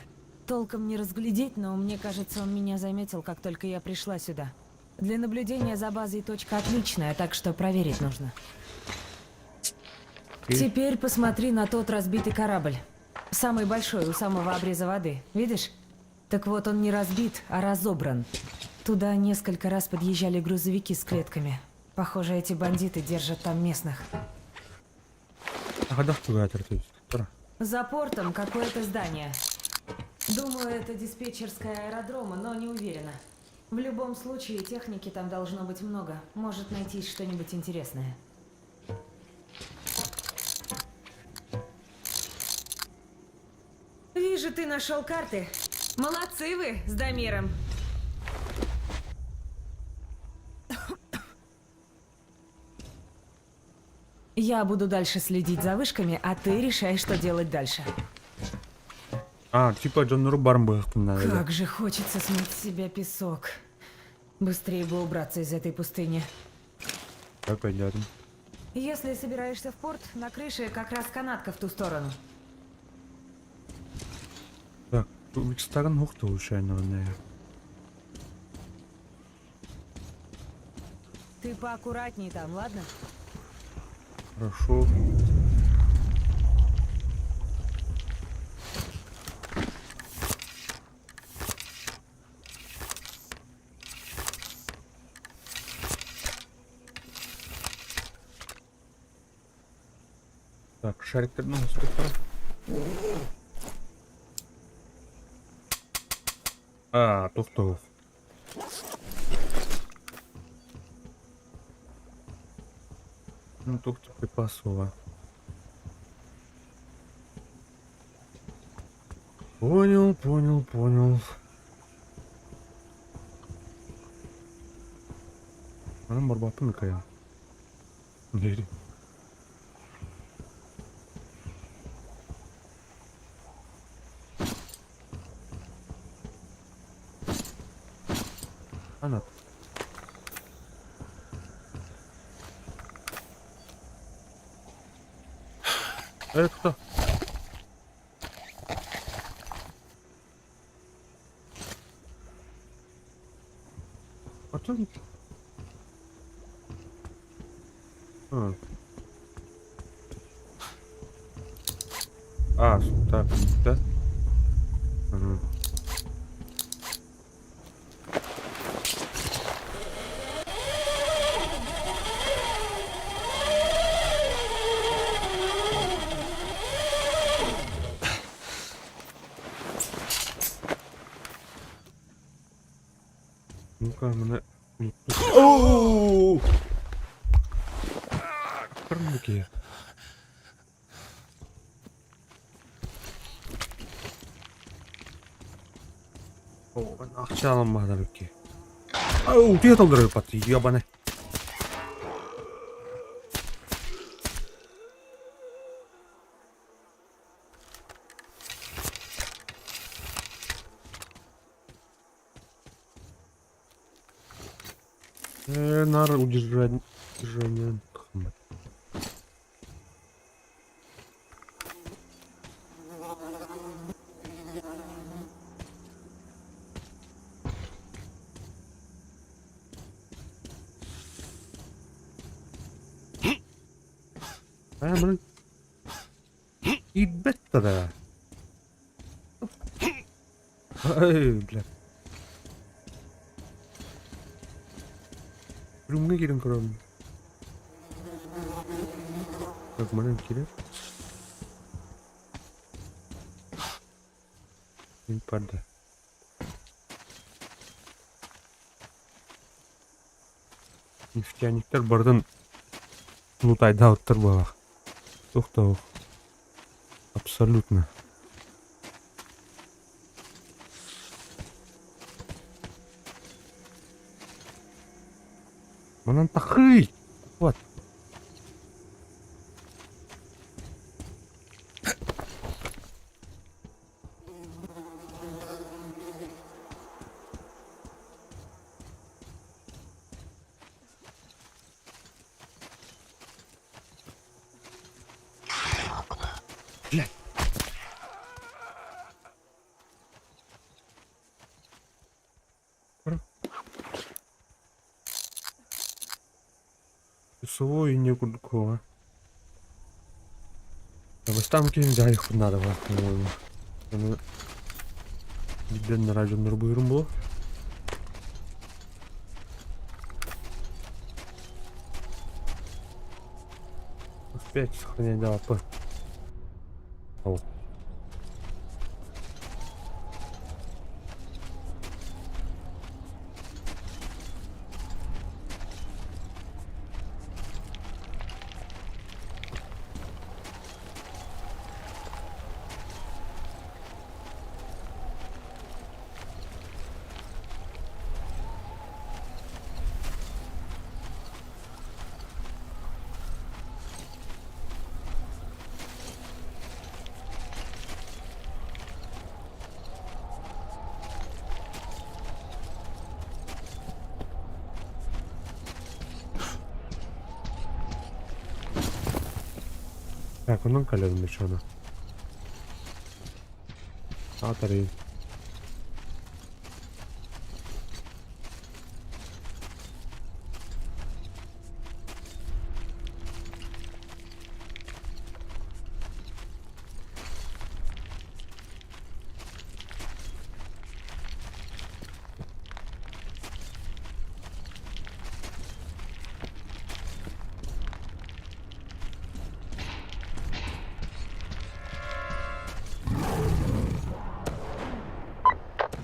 Толком не разглядеть, но мне кажется, он меня заметил, как только я пришла сюда. Для наблюдения за базой точка отличная, так что проверить нужно. Теперь посмотри на тот разбитый корабль. Самый большой, у самого обреза воды. Видишь? Так вот, он не разбит, а разобран. Туда несколько раз подъезжали грузовики с клетками. Похоже, эти бандиты держат там местных. Ағадақ түгәтір, то есть. Тұра. За портом какое-то здание. Думаю, это диспетчерская аэродрома, но не уверена. В любом случае, техники там должно быть много. Может найтись что-нибудь интересное. Вижу, ты нашел карты. Молодцы вы с Дамиром. Я буду дальше следить за вышками, а ты решай, что делать дальше. А, типа Джоннуру Бармбахпын, наверное. Как же хочется смыть с себя песок. Быстрее бы убраться из этой пустыни. Так, рядом. Если собираешься в порт, на крыше как раз канатка в ту сторону. Так, Узбекистан ух-то ушайно, наверное. Ты поаккуратней там, ладно? Хорошо. Так, шарик ну, сколько? А, тоқтау. Ну, тоқты припасова. Понял. Ana барбапы мекая. Бери. Она. Это кто? Потом. Так, да? Ага. Ну-ка, мене... Оу! Кармуки. О, ақша алмады бөке. Ау, түйе талдырып атты, ябаны. Нар удержание. Bunu İlbette de. Öyle. Rumga girin kuralım. Bak mana girin. Ini pada. Нефтяниктер бардын лутайда оттыр бала. Тоқтау. Абсолютно. Манан тахый. Вот. Блядь. Часовой и некуда кого. А вы там кинь, их надо вас, по-моему. Где на радио на рубу было? Опять сохранять, да, по. Ау. Так, он колен мешано. Атари.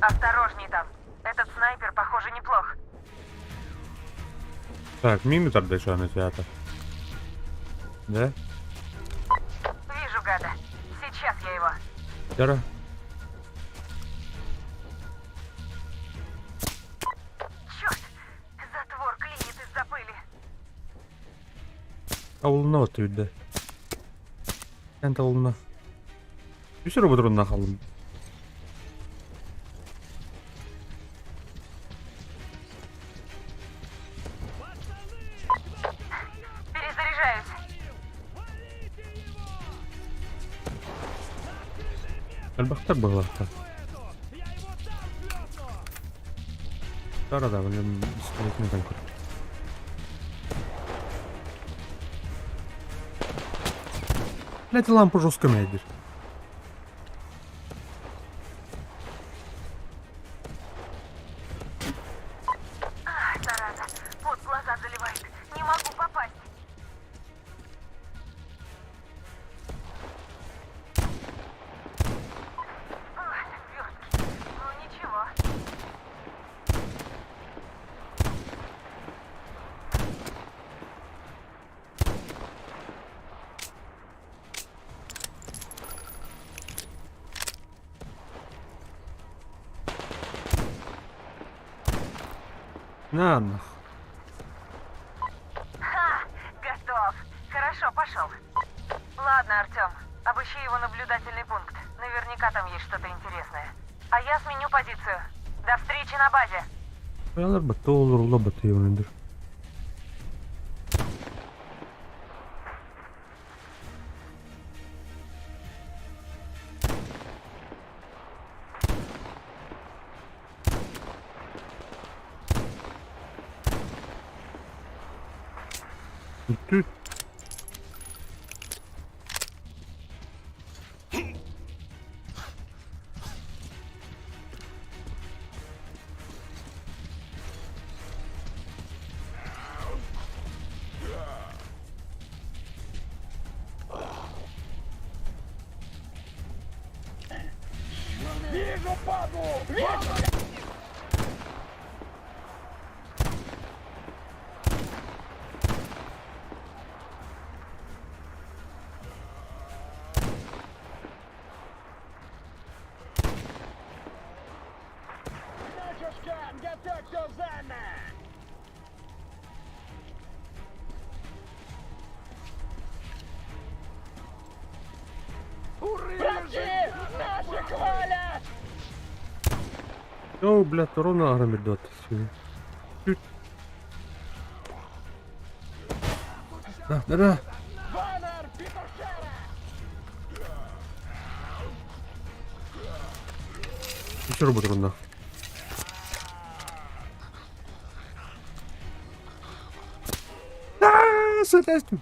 Осторожней там. Этот снайпер, похоже, неплох. Так, минут отдышал на театр. Да? Вижу гада. Сейчас я его. Яра. Черт! Затвор клинит из-за пыли. Avluna atıyordu. Kent avluna. Bir sürü bu durumda kaldım. Перезаряжаюсь. Elbette bağlaqda. Arada böyle iskeletini ben kurdum. Блять, лампу жестко найдешь. Зараза, пот глаза заливает. Не могу попасть. Ой, звездки. Ну ничего. На нах. Ха! Готов. Хорошо, пошел. Ладно, Артем, обыщи его наблюдательный пункт. Наверняка там есть что-то интересное. А я сменю позицию. До встречи на базе. Elbette olur, elbette yönlendir. Gitti. О, блядь, ровно агромедот. Чуть. Да. Еще робот ровно. Соответственно.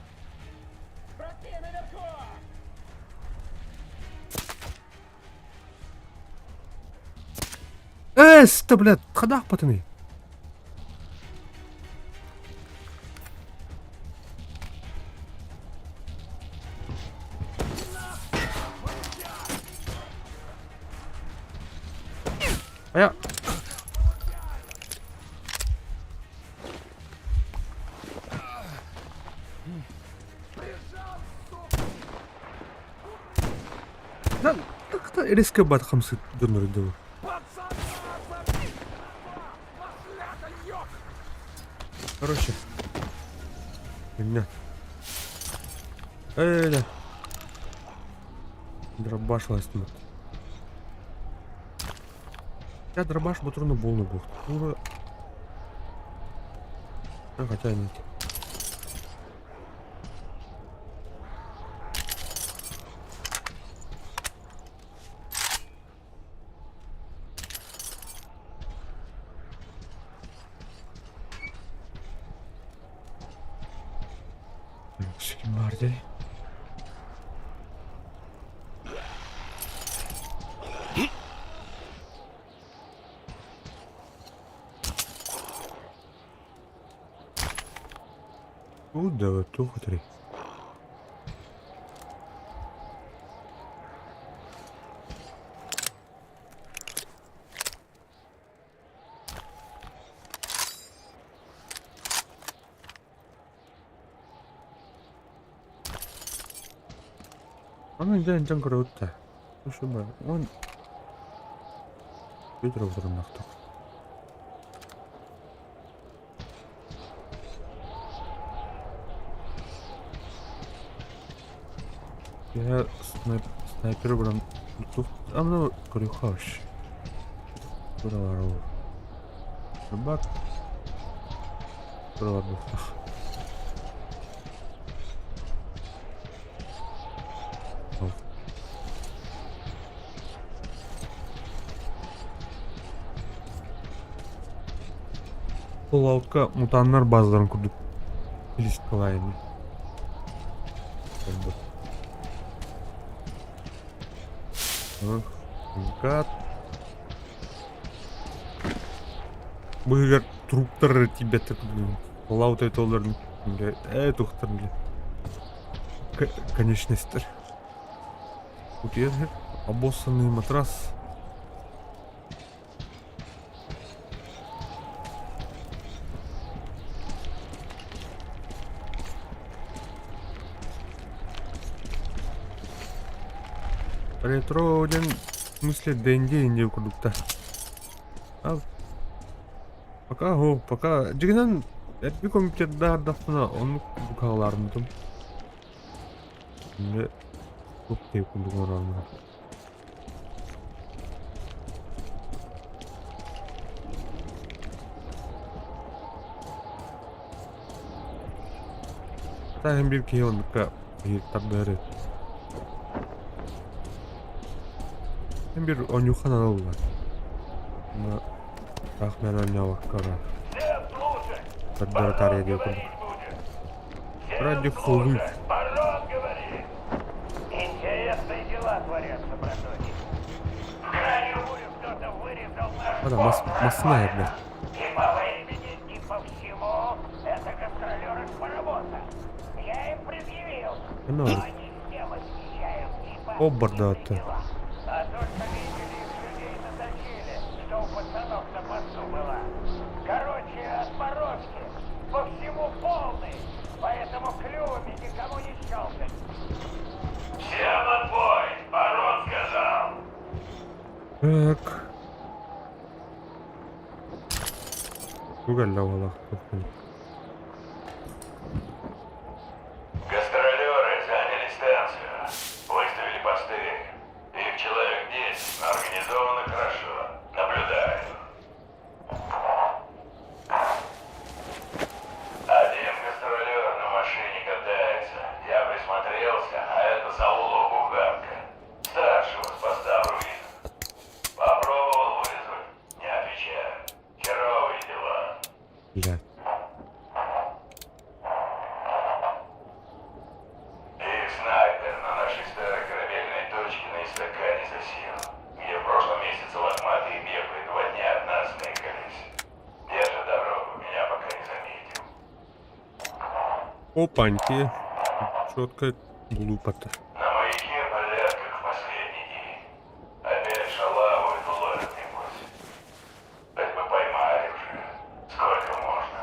Сто, блядь, ходах, пацаны. А я... Да, так-то резко батхамсы дурно делаю. Короче. Меня. Да. Дробаш возьмет. Я дробаш патроны полный был. Ура. Хотя нет. Шикимарди. Куда вы тухотри? Он 진짜 그렇다. 무슨 он ветер взрывных так. Я снайпер прям тут оно крюхаш. Здорово. Собак. Здорово. Лаука мутаннар базаларын курдук. Билип калайын. Гад. Быгар труптар тебя так лаута толларын. Тухтар бля. Конечностер. Тут есть обоссанный матрас. Ретро ден в смысле деньги инде курдукта. Пока жигинен эрби компьютерде ардактана onu калармытым. Şimdi çok tepkili oranlar. Sen bir kilometre tabii. Bir onюхан алалар. На рахмана ваккара. Поддара радио. Радио холу. Барон говорит. Интересные дела творятся, браточек. Краюю, кто-то вырезал наш Масная, бля. И по времени, и по всему это гастролеры с паровоза. Я им предъявил. Ну, Они все восхищают и по обордата. А то, что видели, их людей наточили. Так. Уголовала. Гастролеры заняли станцию, выставили посты. Их человек 10, организовано хорошо. Наблюдаю. Один гастролер на машине катается. Я присмотрелся, а это Саулова бухгалка. Старшего с поста руин. Попробовал вызвать, не отвечаю. Херовые дела. Бля. Их снайпер на нашей старой корабельной точке на истокане засел, где в прошлом месяце лохматые беглые 2 дня от нас сныкались. Держи дорогу, меня пока не заметил. Опаньки. Четко глупота. На маяке палят, как в последний день. Опять шалаву эту ловят, небось. Хоть бы поймали уже. Сколько можно?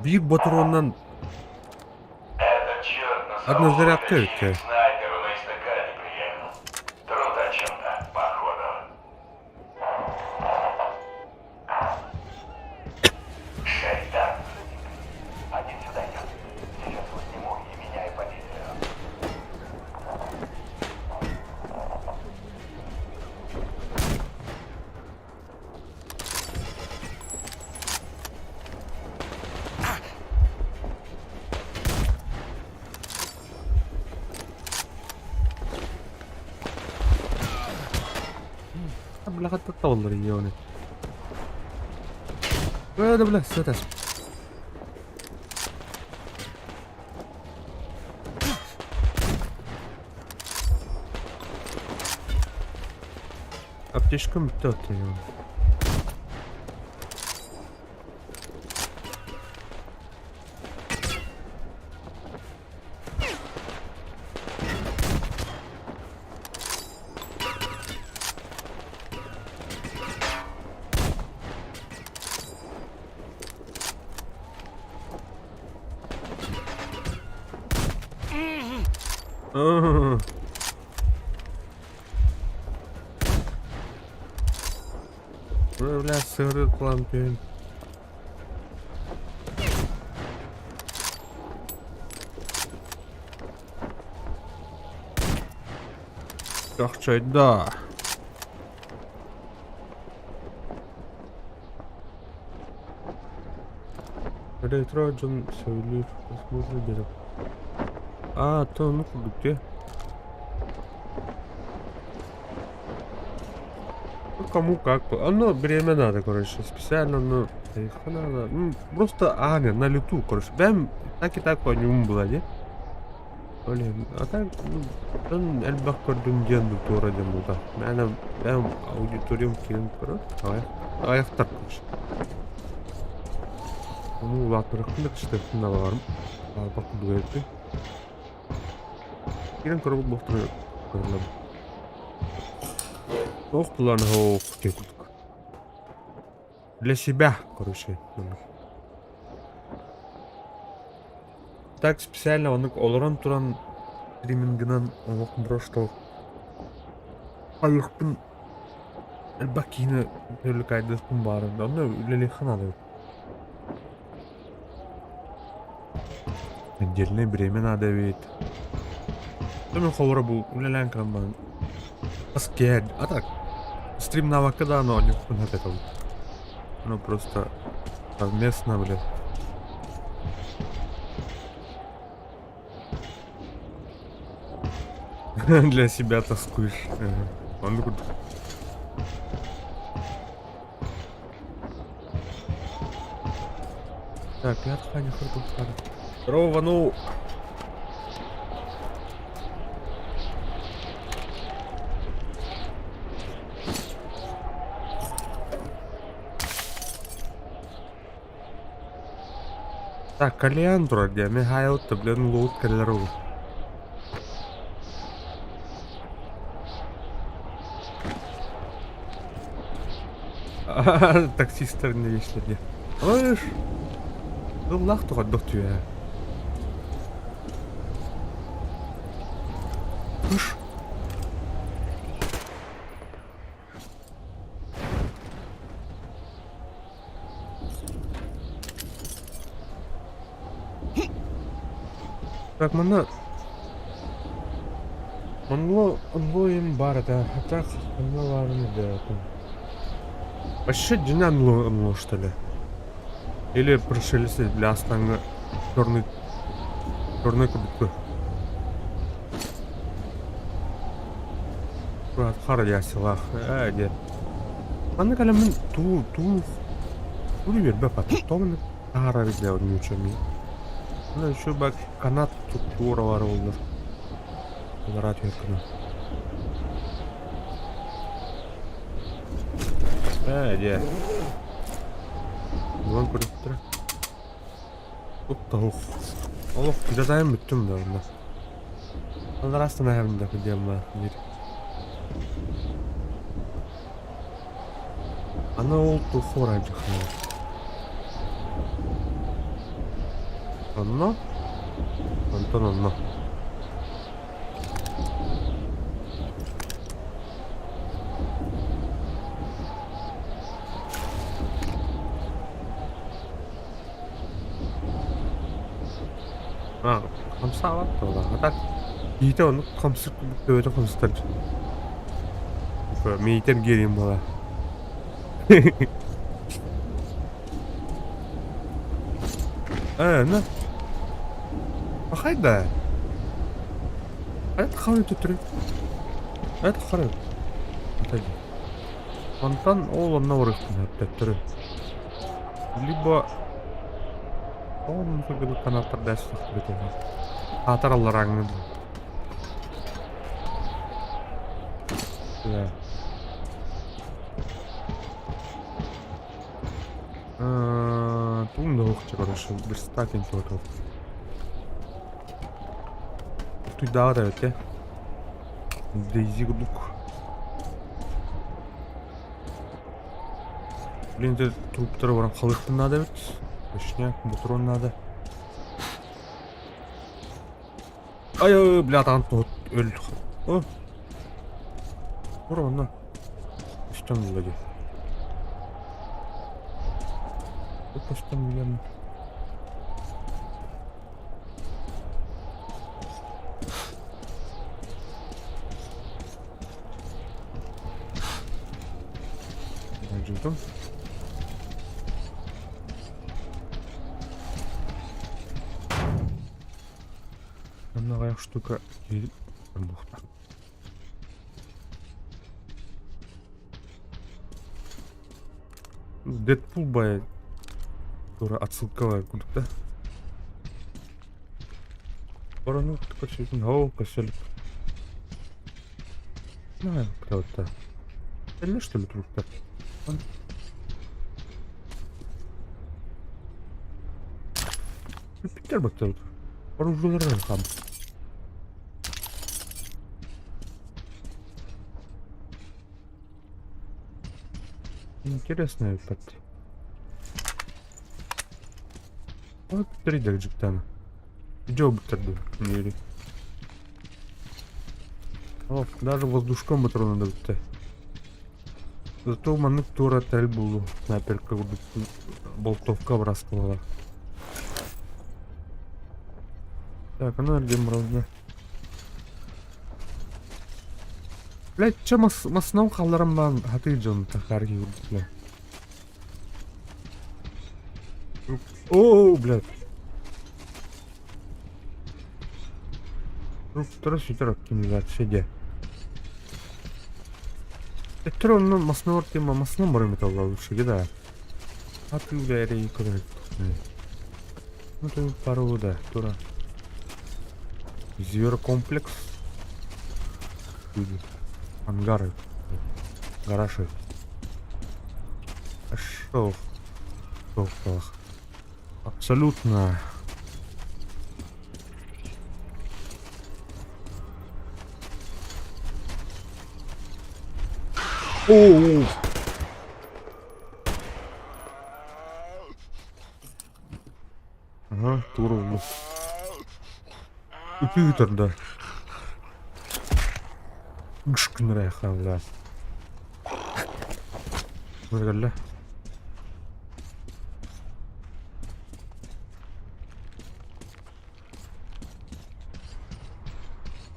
Bir батароннан Этот черт на одна Саулове зарядка тащили эти. к снайперу на истокане приехал. Трудачок-то, походу. Шайтан. Один сюда идет. Сейчас его сниму и меняю позицию. Бля, это толлер ебаный. Да, бля, все это. Аптечка метет ее. Бля, сыры лампин. Акчай, да. Ретроджен söylüyor. Посмотри берем. А, то ну где? Ну кому как. Оно время надо, короче, специально, но их надо. Ну, просто Аня на лету, короче. Ben так по нему была, не? Блин, а так, ну, ben elbak gördüm diyen bir doğru diyen burada. Ben auditorium kirim kırı. Ayakta korоче. Ну, ладно, рахунок штефтің аларым. Бақ бұлайты. Келін көріп бұқтыры көрілім. Ох, бұланы хоқ кетілдік. Для себя, короче. Так специально оның олыран тұран стримингінен оңықын бұрышты айықпын әлбақ кейіні өрлік айдыспын барында. Оны үлелі қанады. Отдельное время надо ведь. Там ховора был, улялян камбан. Аскед. А так, стрим на когда оно не это. Оно просто совместно, блядь. Для себя тоскуешь. Он тут. Так, я отханю хотел старый. Здорово, ну. Так, kalian dia Mihail tabilan load kalaro. Таксистер не есть ли? Ой, ну лахту отдохту я. Уж. Так, онлоем бар, да. А так, онлоем, да. Вообще, день онло, что ли? Или пришельцы для останга черный кубик. Қар ясылақ, де. Аны кәлемін тули бербе паты. Томын ағара бізде оны өчемей. Аны еще бәк канат туғыралары олдар. Олар аты өткіні. Де. Бұған көріп тұр. Ұқтауық. Олық, күдатайым бүттім да онда. Олар астына әмінде күдем ба. Она олту форайджи хает. Онно? Антон онно. Không sao á, rồi là ta ý tưởng nó không sức đưa cho không sức tận. Và mi tên kia đi mà. Ne? Bakayım. Evet, kalın tutuyor. Evet, kalın. Hadi. Ondan oğlum ne uğraştın hep tutuyor. Либо он выглядит канатор дальше что-то. Атар аллараңды. Да. Тун да оқчы короче, бір стакин тотал. Тут дава да өте. Дейзи гудук. Блин, ты труптары барам қалықты надо өт. Точняк, бутрон надо. Ай, бля, там тот өль. О. Ура, на. Что там вроде? Это что там? Там. Одна штука и бухта. Дэдпул бая, которая отсылковая куда-то. Пора, ну, короче, о, кошелек. Ну, кто-то. Или что ли труп-то? Петербург-то вот. Оружие там. Интересная пат. Вот 3 джектана. Идём бутырды. Мири. О, даже воздушком бы надо бутыр. Зато маны тура тел булу. Снайперка болтовка враскала. Так, она где мразня? Блять, че маснау қалдарым бан хаты жон тахарги урдукле. О, блядь. Руптары сүйтер актимизат шеде. Ettер онны маснаур тема маснау бары металла лучше, да. Хаты уляре и куда. Ну ты пару да, тура. Зверокомплекс. Ангары. Гаражи. Шоу. Абсолютно. Оу. Ага, туру. Үтір да. Гүшкін райхан да. Мөргілі.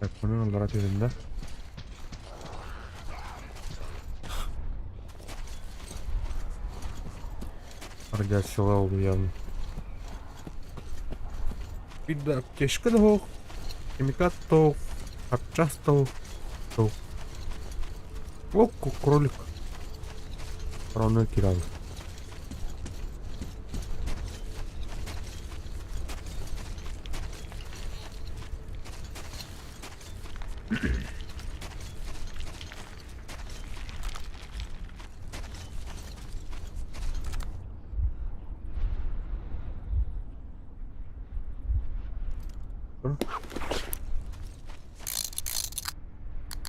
Так, bunu olarak yerinde. Радиация oldu yani. Bir de aптечка да, химикат то, отчас то. О, кролик. Равно кирал.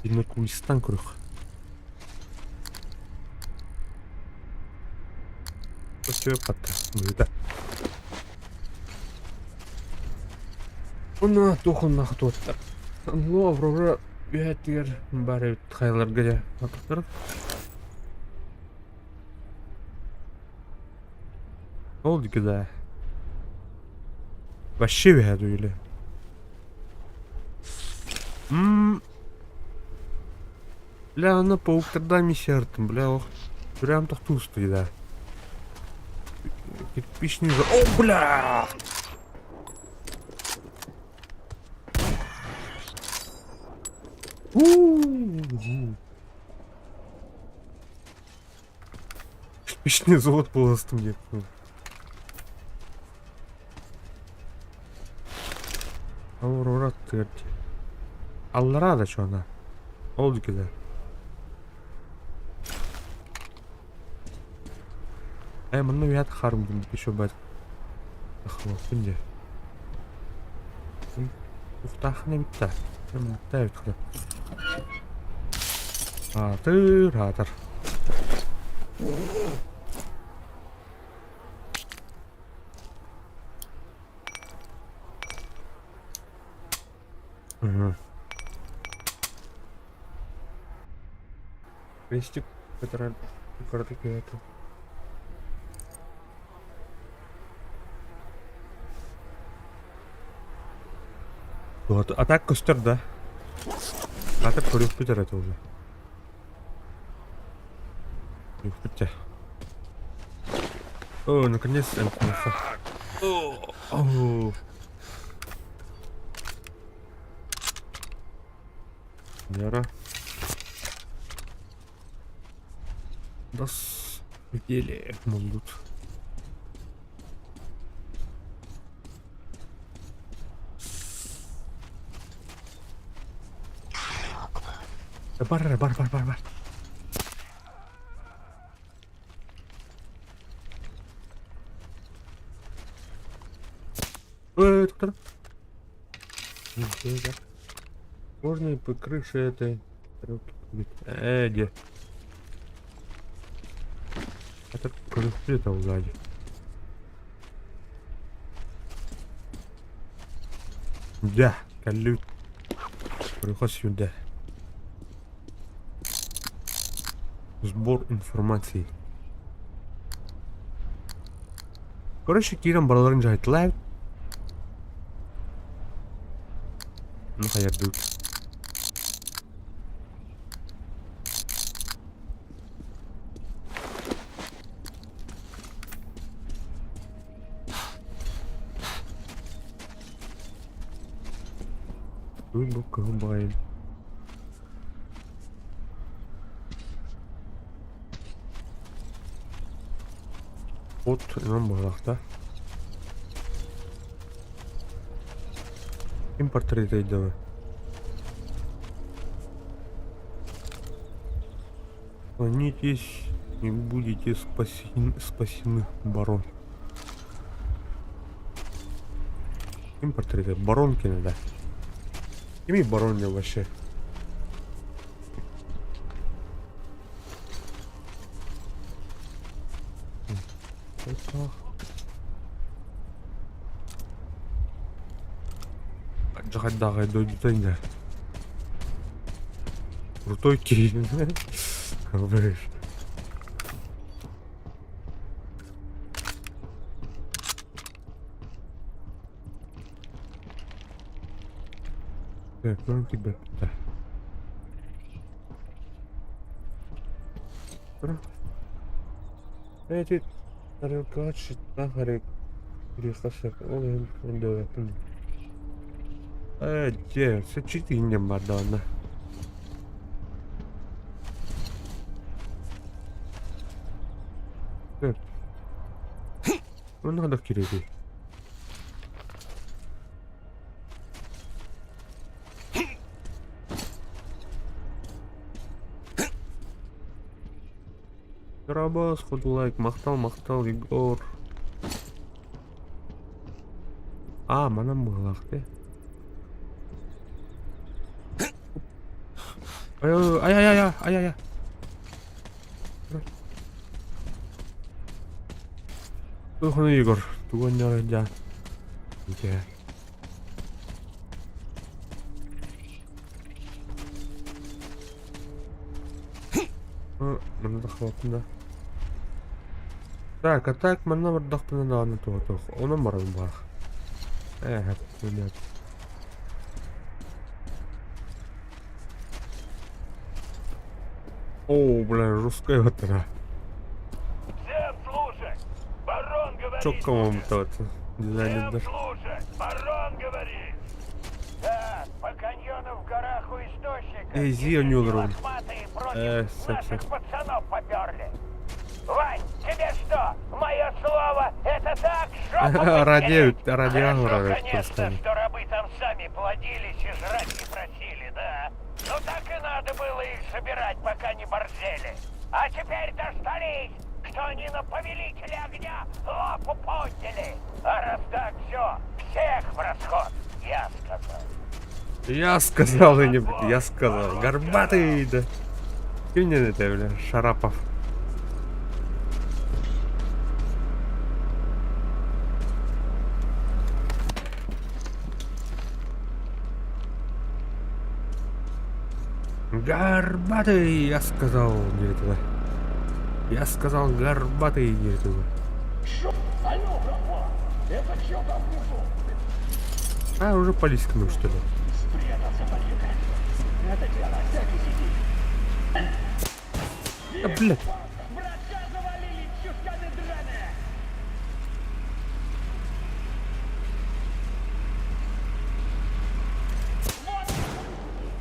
Yine kulistan kuruk. Çok katı. Burada. Ona tohunna tuottaa. Luovrora yhtiör bäri trailerga atır. Oldu ki da. Вообще вяду или? Бля, она паук тогда мисертом, бля, ох. Прям так тусто, да. Кирпичный за... О, бля! Кирпичный завод просто мне. Aurora tırtı. Allara da şu anda. Oldu ki de. Bunu bir hat harmdım bir şey bak. Ahmafın ya. Uftahne bitti. Tamam, evet kızım. Hatır. Крестик, который это. Вот, а так костер, да? А так Питер это уже. Питер. О, наконец-то. О. Яра. Нас видели могут. Бар. Кто? Можно по крыше этой. Где? Это крыша сзади. Да, колют. Приход сюда. Сбор информации. Короче, Кирам балаларын жайтылайбыт. Ну, хаярдык. Комбайн. Вот нам балахта. Им портреты давай. Склонитесь и будете спасены, барон. Им портреты. Баронки надо. Ими барон не вообще. Жахаддагы дойдутайда. Крутой кейн. Говоришь. Так, ну тебя. Да. Эти тарелкачи, тахарик, пересташек, он да. Где? Все 4 не Мадонна. Ну надо Кириби. Карабас, худлайк, мақтал, Егор. А, мана мылақты. Ай-яй-яй. Тухны Егор, туган ярыда. Ике. Мана да хватында. Так, а так мана бір дақтыны да аны туға. Оны марым бар. Нет. О, бля, жесткая вот она. Всем слушать! Барон говорит! Чё кому-то вот. Всем слушать! Барон говорит! Да, по каньону в горах у источника. Эй, Зио не удрал. Лохматые против наших пацанов поперли. Вань, тебе что? Мое слово, это так, жопу Радио, Хорошо, конечно, что рабы там сами плодились и жрать не просили, да? Ну так и надо было их собирать, пока не борзели. А теперь дождались, что они на повелителя огня лапу подняли. А раз так, все, всех в расход, я сказал. Я сказал. Горбатый, да. Кинь мне это, бля, Шарапов. Горбатый, я сказал, не этого. Я сказал, горбатый, не этого. А, уже полискнул, что ли? А, блядь.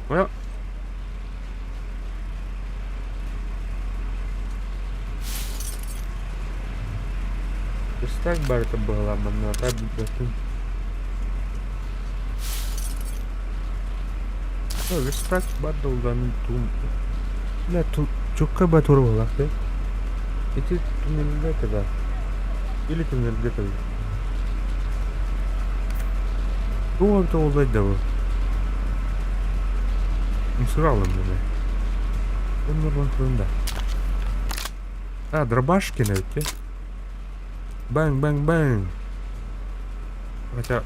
Well. Так бы это было, мана, так бы это. Ну, вестак бадал тум. Бля, тут чука батурвала, да? И ты не где-то, да? Или ты не где-то? Ну, он-то улыбать давай. Не срал он меня. Он нормально френда. А, дробашки на эти. Бэнг. Хотя...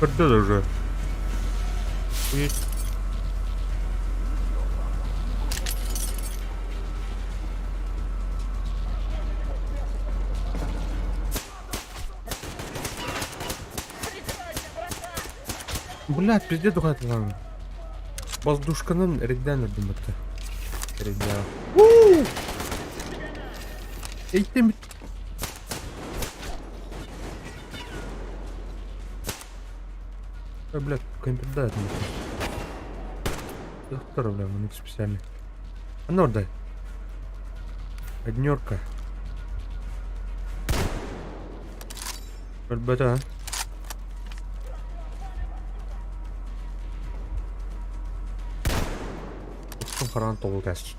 Вот это уже. Есть. Блядь, пиздец, духать ладно. Воздушканын редден думатты. Редда. Эй, ты... А, блядь, кандидат. Доктор, бля, мы специально. А ну дай. Однерка. Ребята. Харан толкач.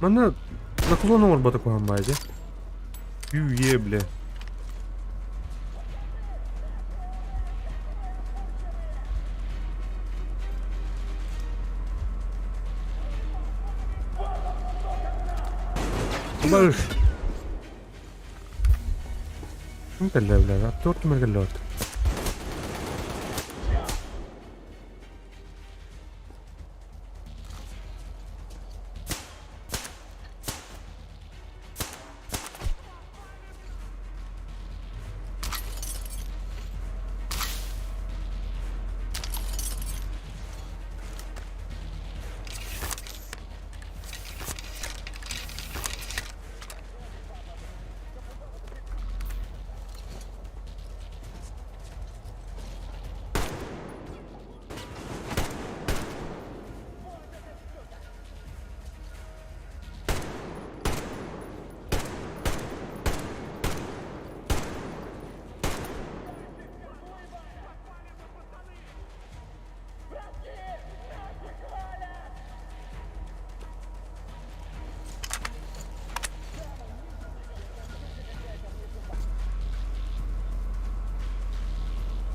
Мене наклоном робота кого має, є, бля. Баш. Inte lövlar, att torta mig låt.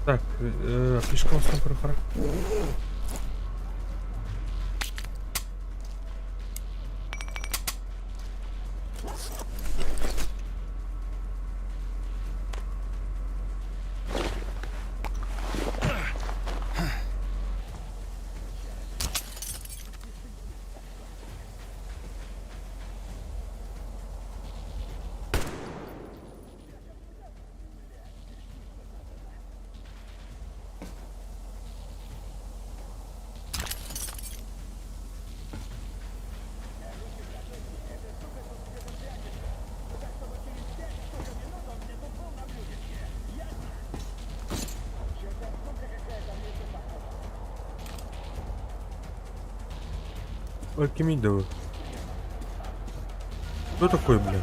Так, слишком остро прохора. Аркемидовый. Кто такой, бля?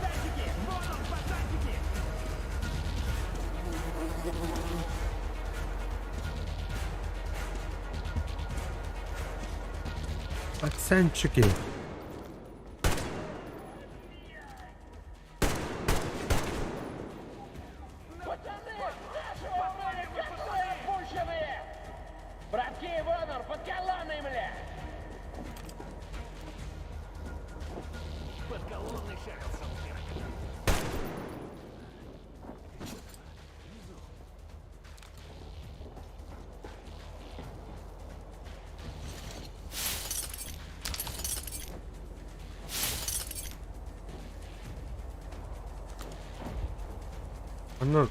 Пацанчики. Братки Иванов, под колонной, мля! Под колонной шагался. Оно...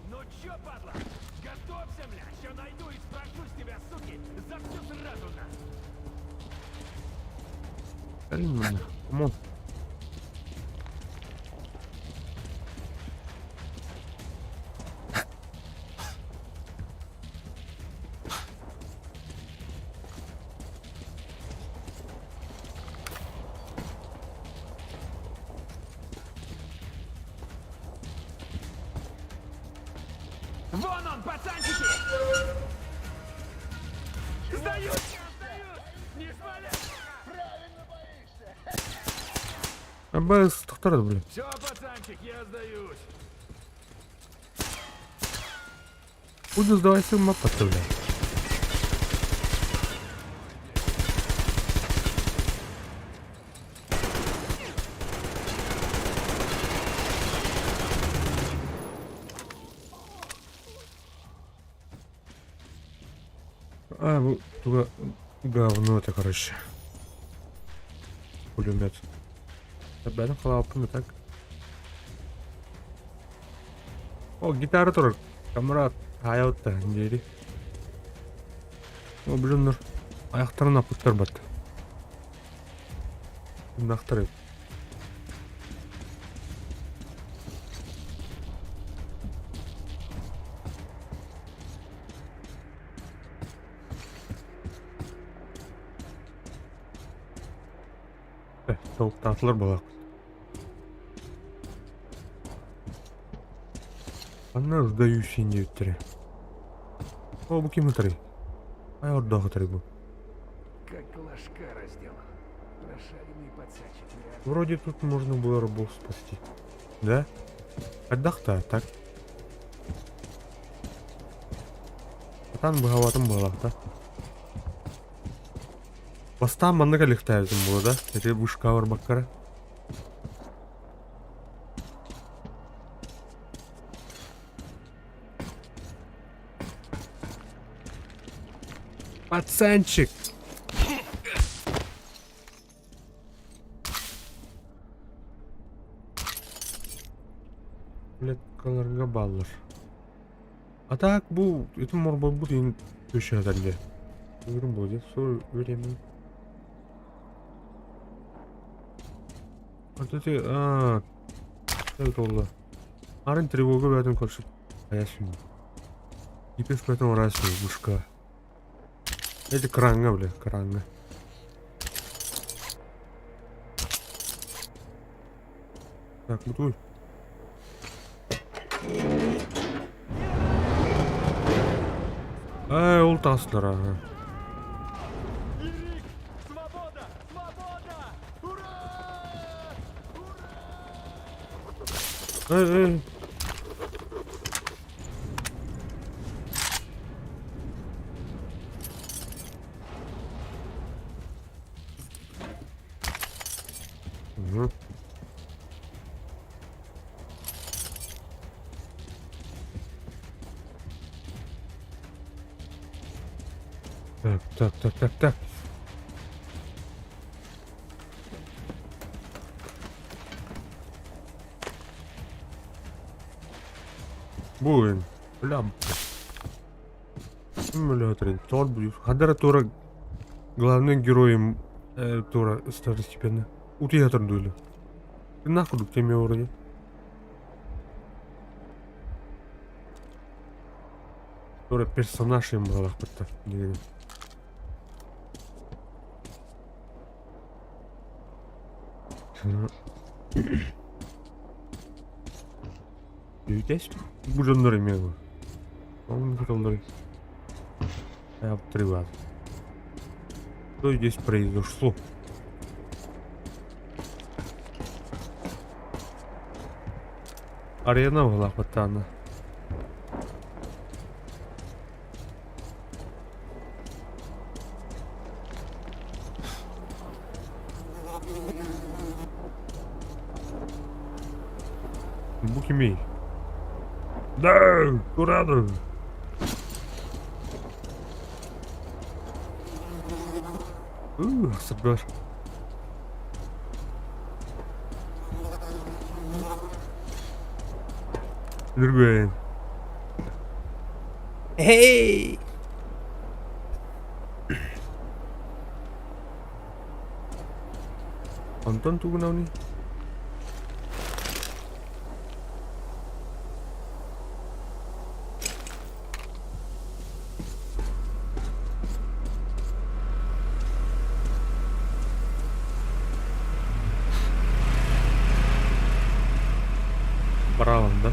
Ну чё, падла? Готовься, мля! Ща найду и спрошу с тебя, суки, за всю сразу на! Камон. Вон он, пацанчики! Сдаюсь! Сдаюсь! Не сваляй! Правильно боишься! А без доктора, бля. Все, пацанчик, я сдаюсь! Буду сдавайся в мапу, бля. А, ну, туда говно это, короче. Пулемет. Ben халапымı так. О, гитара тур. Камера хаятта дери. О, блин, аяқтарына путтар бат. Нақтырып. Tavuk tatlılar balak. Аны сдаюсь индивидуально. О, bu kim atari? Ay orada atari bu. Как глажка разделал. Прошаренный подсачек. Вроде тут можно было рабов спасти. Да? Отдохта, так? Атан бахаватым балах, да? Бастан манда калихтаевдым было, да? Эти бушка бар баккара. Пацанчик! Клеткаларга баллар. А так bu это морбол bu дейін көші адамда. Өмірім болды, сол өремін. Вот эти, это олла. Арын тревога бәтін көршіп. Аясын. Ипес бәтін орайсын, бушка. Это кранга, бля, кранга. Так, мутуй. Ул тастар, ага. Свобода! Свобода! Ура! Эй. Угу. Так. Буин, лям. Симулятор, тот будет. Хадара Тора главным героем Тора второстепенно. У тебя там дули. Ты нахуй к теме уровня. Тора персонаж им было как-то. Здесь бужанları мего. Он готовый. Я обтревал. Что здесь произошло? Арена была хватана. Бухимей. Да, курадо. Сабгаш. Другой. Эй! Антон Тугунавни. Правом, да?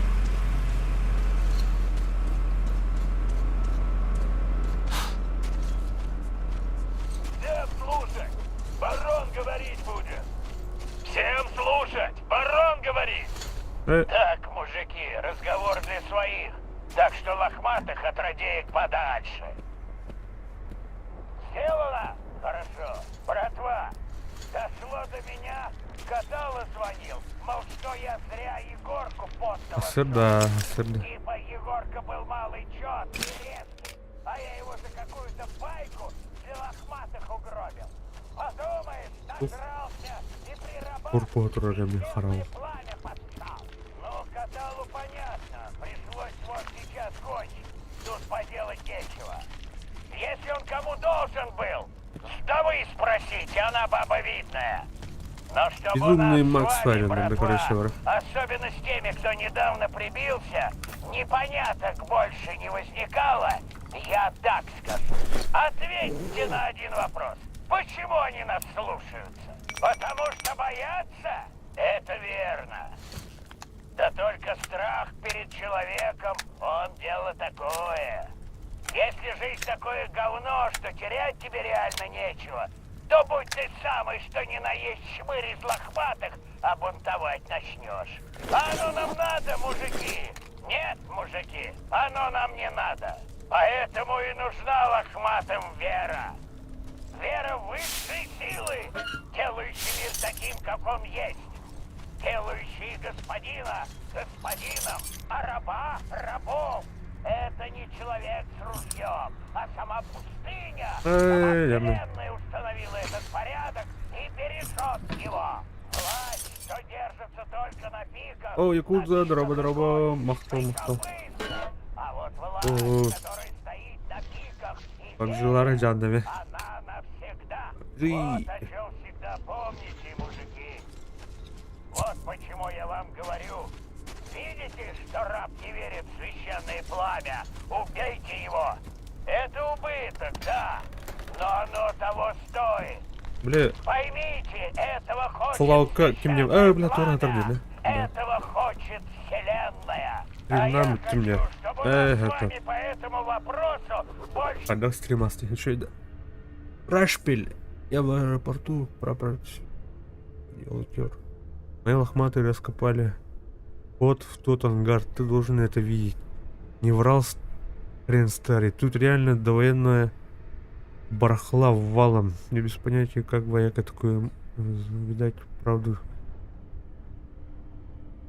Всем слушать! Барон говорить будет! Всем слушать! Барон говорит! Так, мужики, разговор для своих. Так что лохматых от радеек подальше. Сделано? Хорошо. Братва, дошло до меня, Катала звонил, мол, что я зря Егорку поддал. Сюда. Типа Егорка был малый чёт и резкий, а я его за какую-то байку для лохматых угробил. Подумаешь, нажрался и Курпуаторами харал. пламя подстал. Ну, Каталу понятно, пришлось вот сейчас кончить. Тут поделать нечего. Если он кому должен был, сдавы спросите, она баба видная. Но чтобы Безумный у нас Макс с вами, Фарин, братва, короче. особенно с теми, кто недавно прибился, непоняток больше не возникало, я так скажу. Ответьте на один вопрос. Почему они нас слушаются? Потому что боятся? Это верно. Да только страх перед человеком, он дело такое. Если жизнь такое говно, что терять тебе реально нечего, то будь ты самый, что ни на есть шмырь из лохматых, а бунтовать начнешь. Оно нам надо, мужики. Нет, мужики, оно нам не надо. Поэтому и нужна лохматым вера. Вера в высшие силы, делающий мир таким, как он есть. Делающие господина господином, а раба рабом. Это не человек с ружьем, а сама пустыня. Сама Вселенная установила этот порядок и бережет его. Власть, что держится только на пиках. О, якудза, дроба, махтал. А вот власть, которая стоит на пиках и Поджелары жадными. она навсегда. Жи. Вот о чем всегда помните, мужики. Вот почему я вам говорю. Видите, что раб не верит в священное пламя? Убейте его. Это убыток, да. Но оно того стоит. Бля, Поймите, этого хочет флаука кем священное бля, пламя. тура торгли, да? Этого хочет Вселенная. Блин, А я нам хочу, темнее. чтобы у нас с это. вами по этому вопросу больше... Когда стримасты еще и да. Рашпиль. Я в аэропорту пропорчь. Елтер. Мои лохматые раскопали. Вот в тот ангар. Ты должен это видеть. Не врал хрен старый. Тут реально довоенная барахла валом. Не без понятия, как вояка такое видать, правду.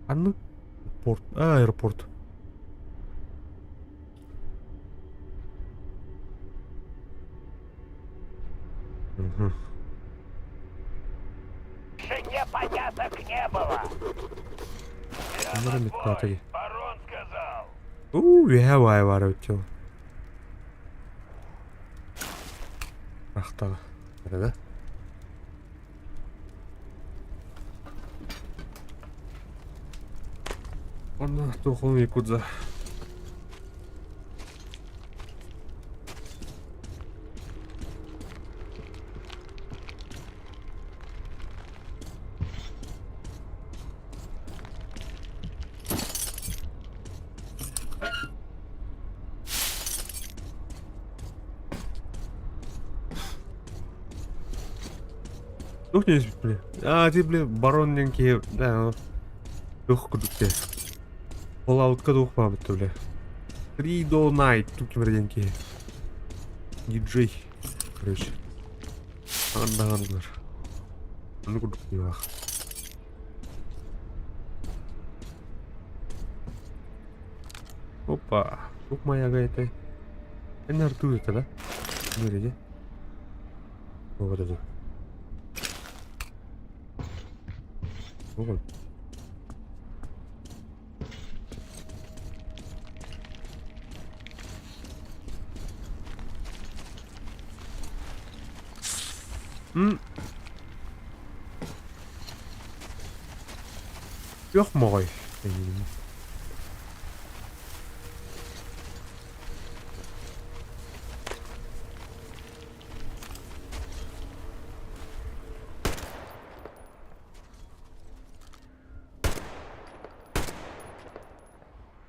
А ну, порт. А, аэропорт. Угу. Непоняток не было. Номер 5. Барон сказал. Я var ötüyor. Ахта. Да? Он тухлый якудза. Тухнешь, бля. А, ты, бля, баронненький, да, дух кудуке. Fallout'ка дух мабыт, бля. 3 до Night, туки вреденькие. Диджей, короче. Андағаныздар. Ну, кудук девах. Опа, тук маяга этой. Это арту это, да? Смотрите. Вот это. Вот. Yok mooi.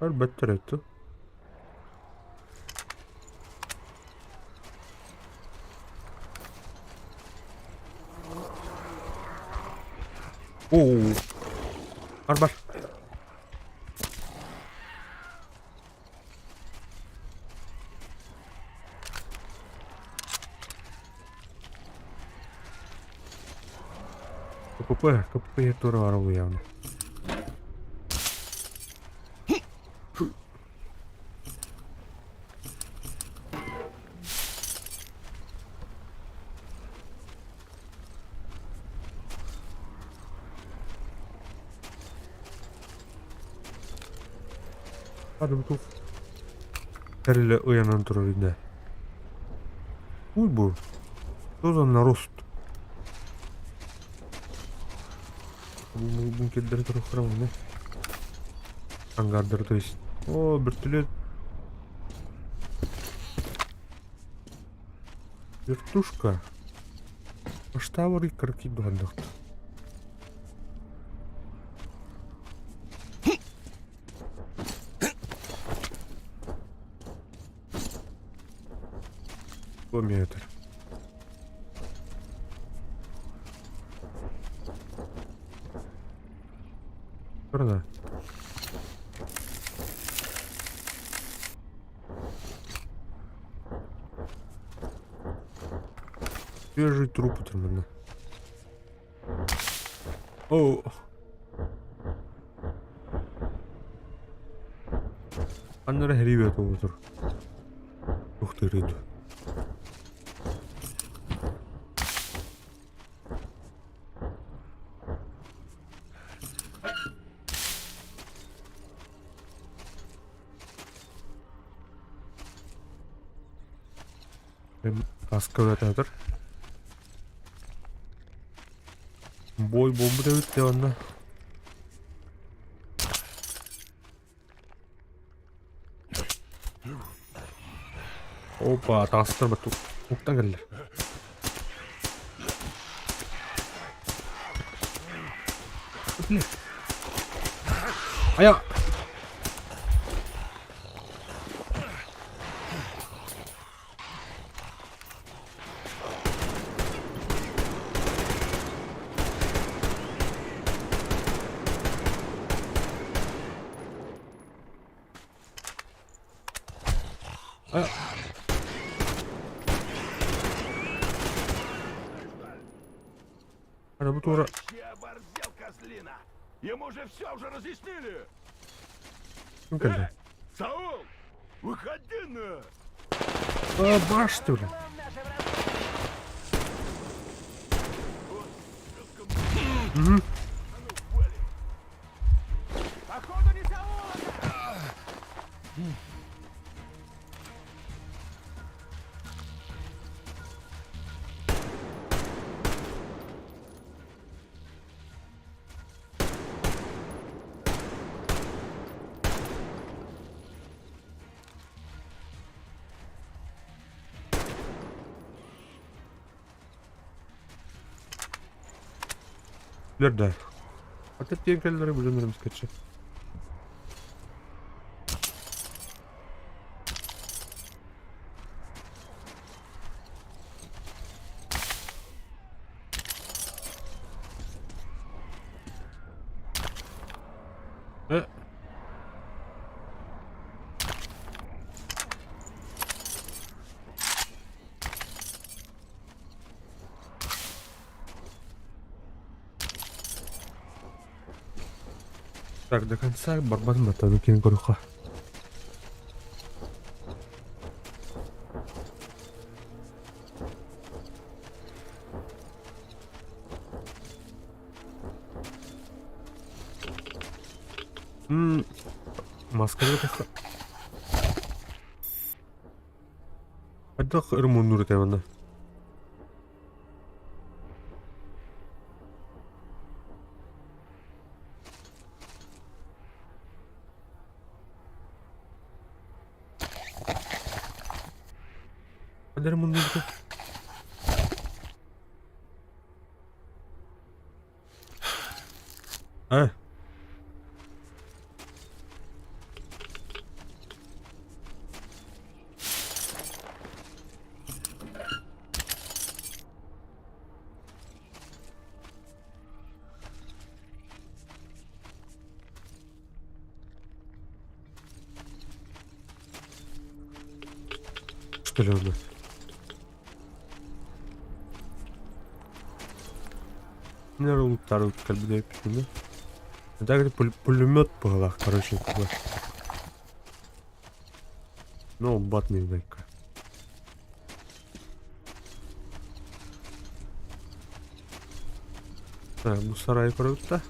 Elbette etti. Oo. Var. КПП тура арабы явно. Hadi bu. Herhalde uyanan turuydu. Bu. Что за рост? Бункердер турухрам, не? Ангардер, то есть. О, вертолет. Вертушка. Масштабы карки дадут. Километр. Правда? Свежий труп наверное. О. Аннары хребет отыр. Ух ты, рыд. Каска өтәдір. Бой бомбы да өтті онда. Опа, тастыр ба туқтан келдер. Ая! Ana bu doğru. Оборзел, козлина! Ему же все уже разъяснили! Kim geldi? Саул! Выходи на! Aa, baş что ли? Походу не Саул! Nerede? Hatta diğer kelleri bulunuruz kaçı. Так, до конца барбан мотану кенгуруха. Маскада каха. Адах ырмунур тавана. Adere mundur tu. Ah. Что ли у нас? Наверное, лутару как бы да. Так пулемет по головах, короче, такой. Ну, батный вайка. Так, мусорай круто.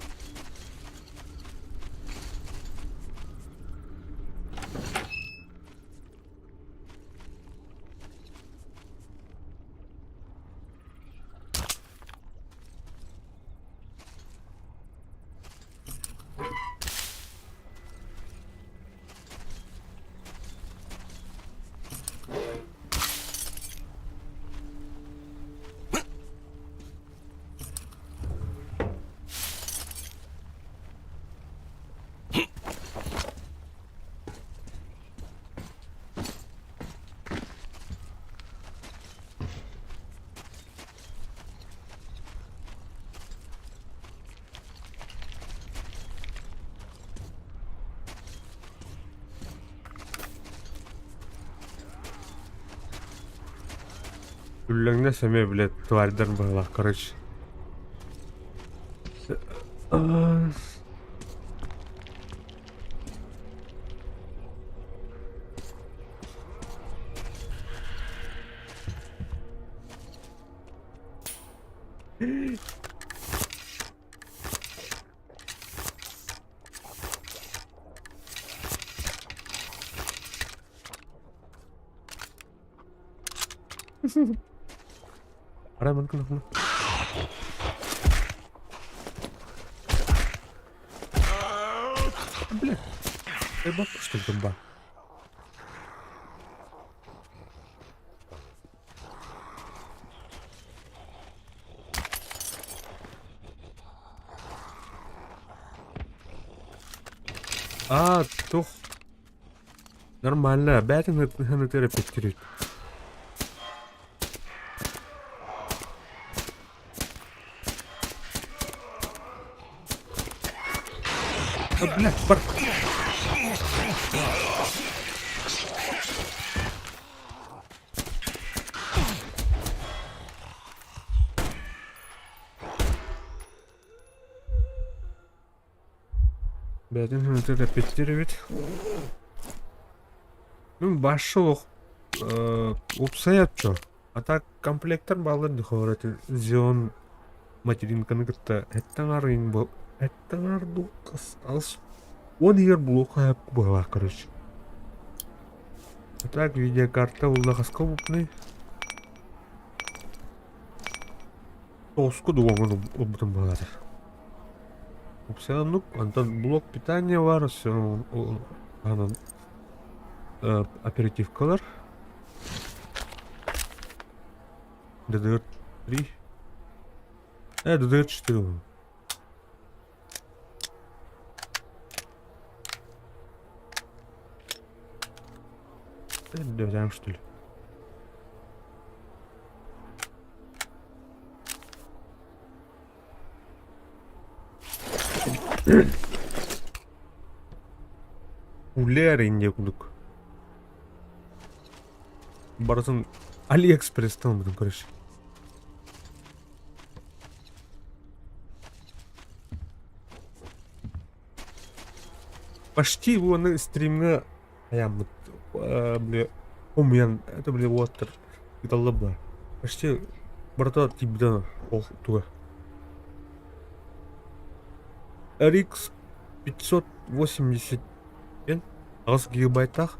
Күлләңнә сәме, блядь, тварьдан была, короче. Ара мүмкін оқыма. Бля, я бабку что ли там ба? А, тух. Нормально, бәрін өтері пектерет. Бля, бар. Бәрін өтері пектерет. Ну, башы опсаят чо. А так комплектор балыр дұхавараты. Зион материнканы кітті. Әттен арыйын бұл. Әттен арды алыс. Он егер блок аяп была, короче. А так, видеокарта улда қасқа бұпны. Тоғысқы дуғын ұбытын болады. Опсаят, ну, антон блок питания бар. Все, оперативкалар. DDR3. DDR4. Доверяем, что ли? Улер инде кудук. Барсын Алиэкспресстан будем, короче. Почти его на стриме. Я бля, умян, это бля Уотер. Это лаба. Почти брата тибдана. Ох, туа. RX 580 10 гигабайтах.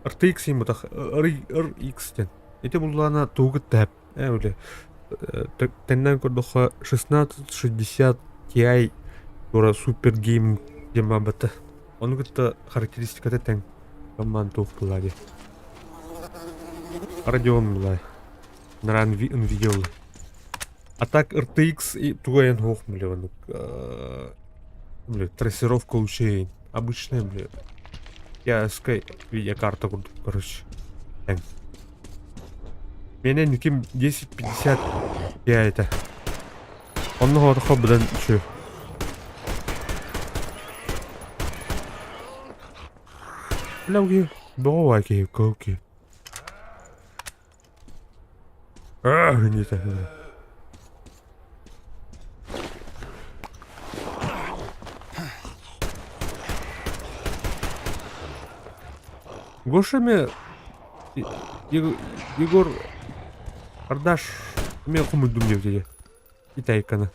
RTX иматах RX тен. Это была она туга тэп. Бля. Теннен кодоха 1660 Ti. Тура супер гейм демабата. Он говорит, характеристиката тең команд тоқтылады. Радион была. Наран видео. А так RTX и тугаен хох, бля, бля, трассировка лучей. Обычная, бля. Я скай видеокарта, короче. Тең. Меня никем 1050 я это. Он много такого бдан еще. Лауги, броваки, коки. Не так. Гошами Егор Ардаш мен құмыл дүмдеу деге. Итайканы.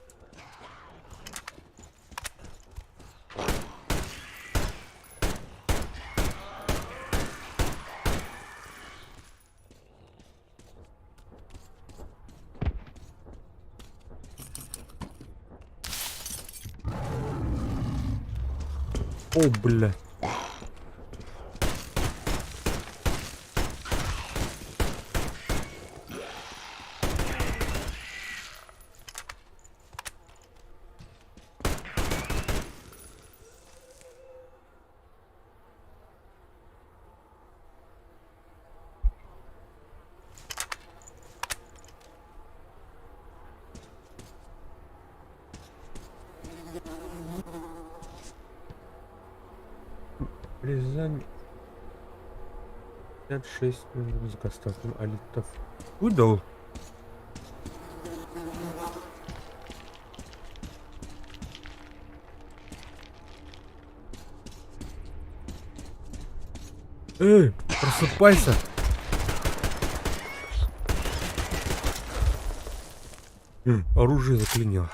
О, бля. Рязань. 56 с гастатом алитов. Выдал. Просыпайся. Оружие заклинило.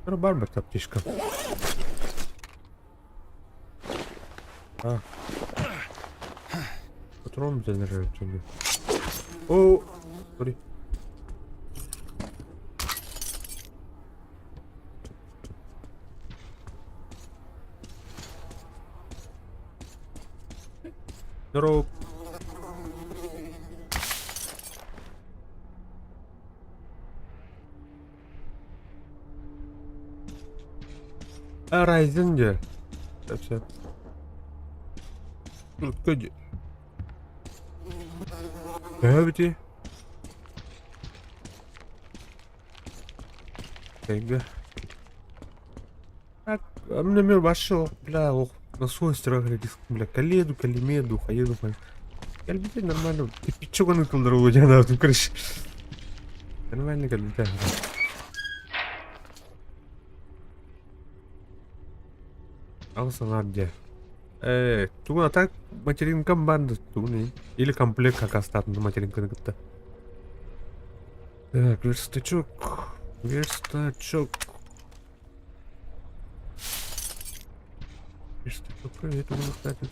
Барбат аптечка. Патрон заряжается. О, смотри. Здорово. Райзен где? Все. Ну, где? Где? Тега. Так, номер вашего, бля, ох, на свой страх, бля, каледу, калимеду, хаеду, кальбите нормально. Ты пичоганый колдору, я на крыше. Нормально кальбите. Алсанар где? Тугун а так материнкам банда тугун или комплект как остаток на материнка накатта. Так, верстачок. Верстачок, это было, кстати.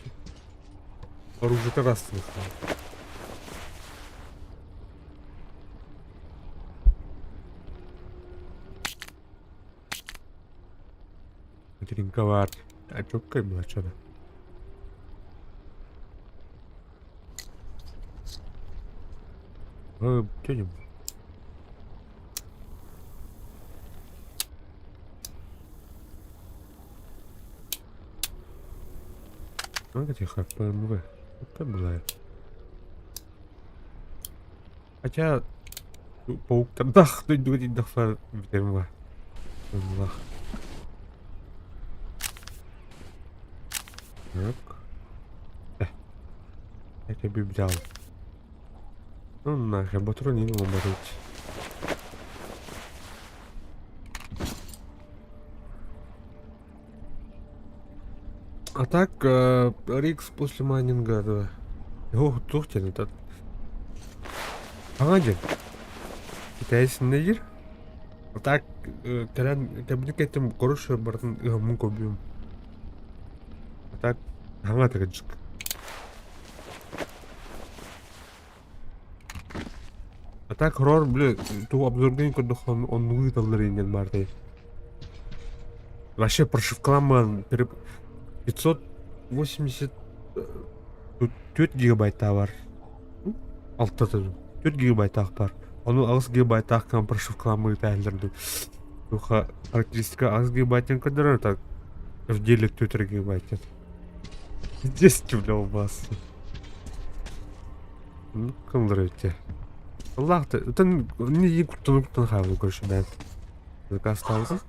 Оружие-то раз слышал. Материнковат. А чё, какая была, чё-то? Чё-нибудь. Ну, тихо, ПМВ. Это было. Хотя... Паук там дах, ты говорит, дах, ПМВ. ПМВ. Так. Я тебе взял. Ну нахер, батрон не надо бороть. А так, Рикс после майнинга, да. О, тухтен этот. Ага, китайский нейр. А так, кабинет этим короче, бартын игамын кобиум. А так, ага, так джик. А так, Рор, бля, ту обзорген кодох он выдал рейнен барты. Вообще прошивкламан 580 4 гигабайта бар. 4 гигабайта бар. Оны 6 гигабайта кам прошивкламы тайлдырды. Туха характеристика 6 гигабайтен кадыр так в деле 4 гигабайтен. Здесь тюблял бас. Ну, кандырыте. Аллах, это не куттан хаву, короче, да. Заказ остался.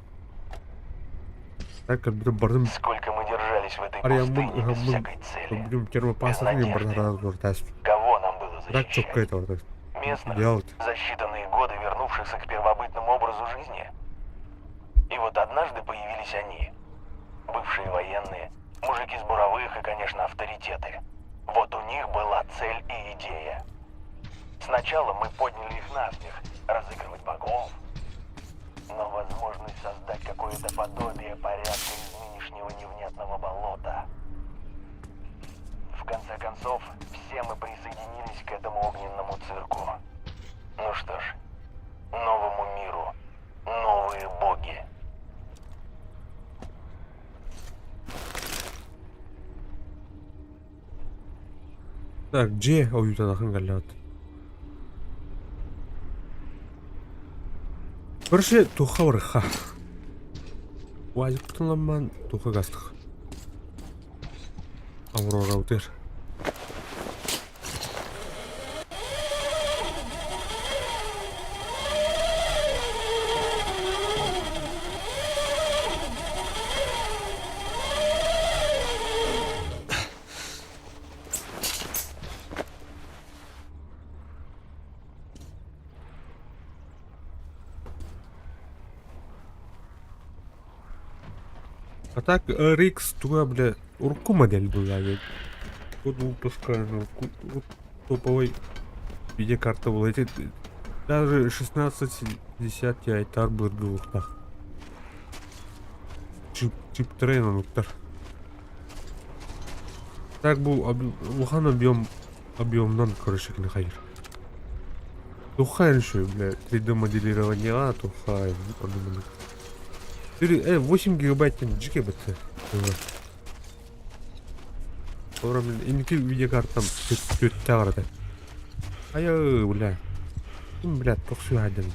Так, как будто бардым. Сколько мы держались в этой Ариамун, пустыне без всякой цели. будем термопаса не бардать. Кого нам было Так, защищать? чё это вот Местных, делать? за считанные годы вернувшихся к первобытному образу жизни. И вот однажды появились они. Бывшие военные, мужики с буровых и, конечно, авторитеты. Вот у них была цель и идея. Сначала мы подняли их насмех, разыгрывать богов. Но возможность создать какое-то подобие порядка из нынешнего невнятного болота. В конце концов, все мы присоединились к этому огненному цирку. Ну что ж, новому миру, новые боги. Так, где оюта хангалят? Короче, туха урха. Вазик тунламан туха гастах. Аврора утыр. так RX туга, бля, урку модель была, ведь. Вот выпускаемый топовой видеокарта была. Эти даже 1670 Ti Turbo был так. Чип трейн уктар. Так был ухан объемнан, короче, на хайр. Тухай еще, бля, 3D моделирование, тухай, не подумали. 8 гигабайт не гигабайт. Sonra inki videokartam kötü ağrıdı. Ayı bля. Kim блядь, çok su aydın.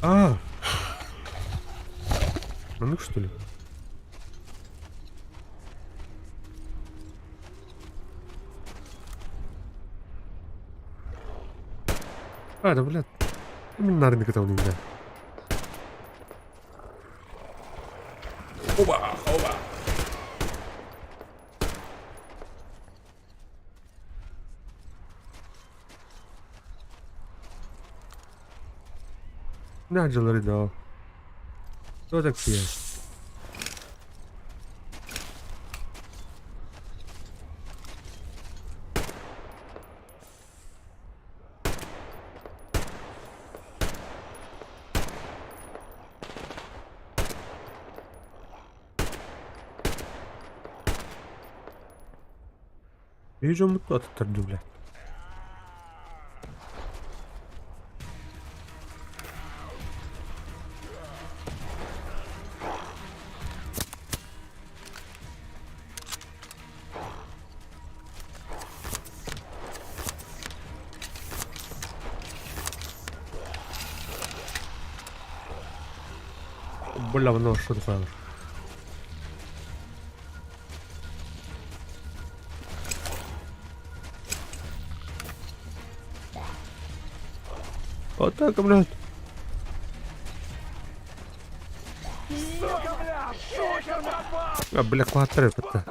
Ha? Манук, что ли? Да, блядь. Именно нарника там у меня. Оба! Ne acıları da o. Olacak bir yer. İyice mutlu atıttırdı bile. Bolla bunu şurada koyalım. Вот так, блядь. Бля, квадрат это.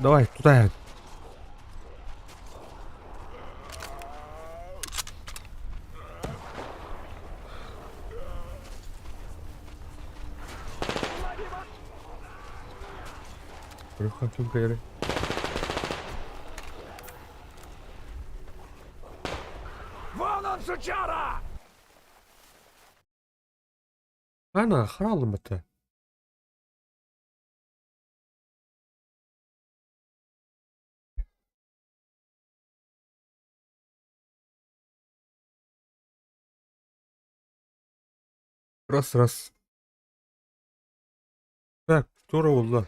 Давай, туда. Хочу гайры. Вон он, сучара! Ana охрал это. Раз. Так, здорово, да.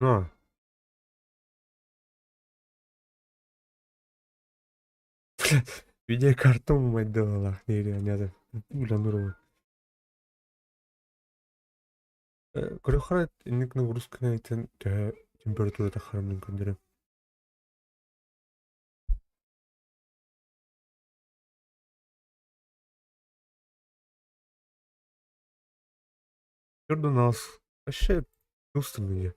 На. Видеокарту мать давала. Нереально. Бля, здорово. Короче, ник нагрузка на температура так харам кондирем. Şurada nas. Aşağı dostum ya.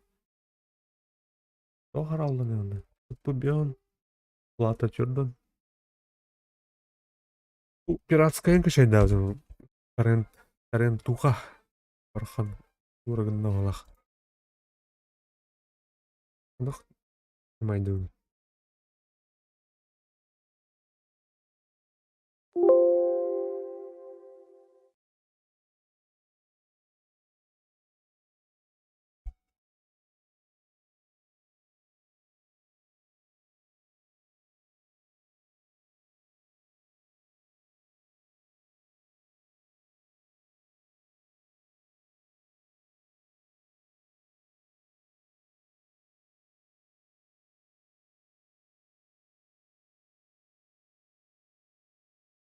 O haraldı ne onda. Bu bir an. Plata şuradan. Bu piratskaya şey lazım. Karen tuha. Arhan. Uragın Allah. Dak. Maydı.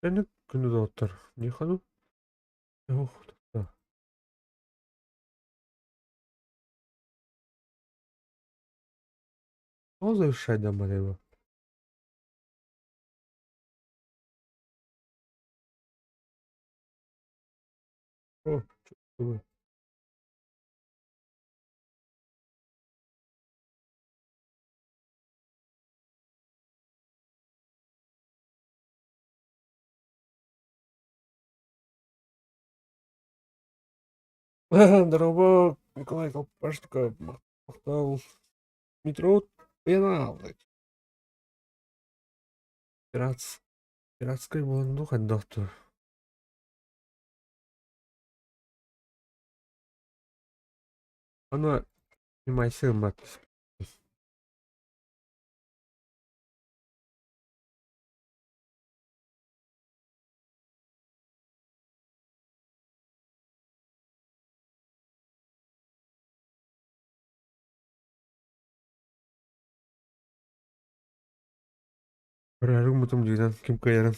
Yani күні доктор. Не хану? Ох, да. Что за шайда малева? О, что вы? Здорово, Николай Колпашка, Махтал, метро, пенал. Пиратской воздуха, доктор. Она, снимайся, мат. Рарым там дегенен ким кайрын.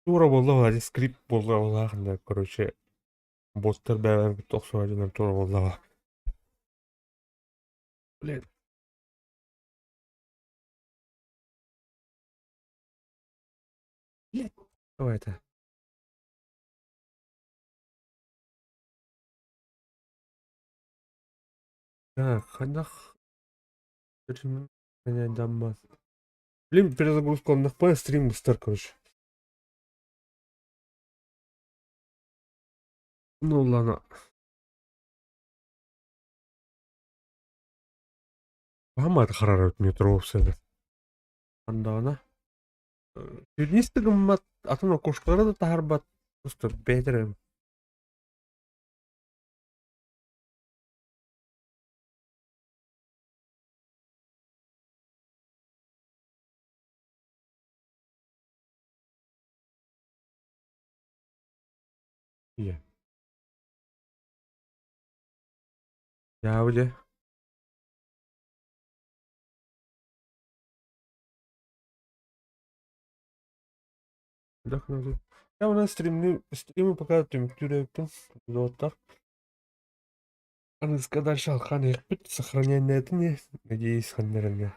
Тура болды ва скрипт болды ва короче. Боттар бәрін тоқсуға жинам тура болды ва. Блин. Что это? Так, хадах. Почему понять дамба? Блин, перезагрузка он на стрим быстро, короче. Ну ладно. Гамат харарат метро все. Андана. Юнистігім мат, атына кошқалары да тағарбат. Просто бәдірім. Iya. Ya udah. Отдохнули. Я у нас стримы пока тюректім. Доттар. Аңызға дальше алқан екпіт. Сохраняй нетіне. Надеюсь, хандарыңа.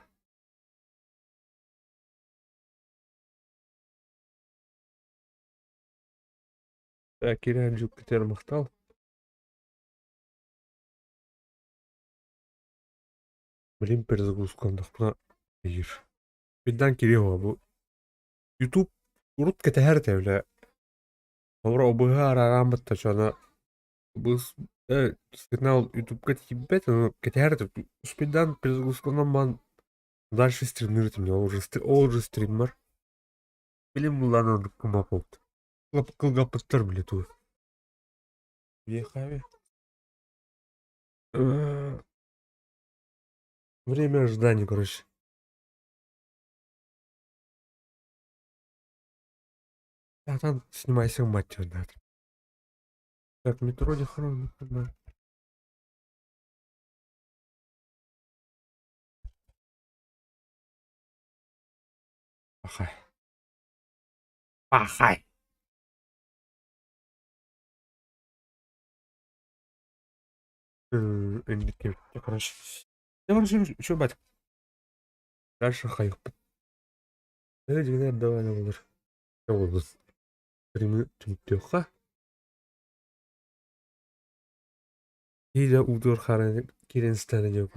Так, Кирилл жүк кетер мақтал. Блин, перезагрузкандық бұна егер. Биддан Кирилл бұл. YouTube урут кетер тәулі. Обра обыға арарамбытта чана. Бұл сигнал YouTube кетер, но кетер тәулі. Спиддан перезагрузкандан ман дальше стримныртым. Ол уже стриммер. Білім бұланы кыма болды. Кылгапыттар біле туы. Ехави. Время ожидания, короче. А там снимайся, мать тебя, да. Так, метро не хоронит, да. Пахай. Пахай. Индикатор, короче. Я короче, что, бать? Дальше хай. Давай, давай. Что вот? Тюха. И да удор харен кирен стане yok.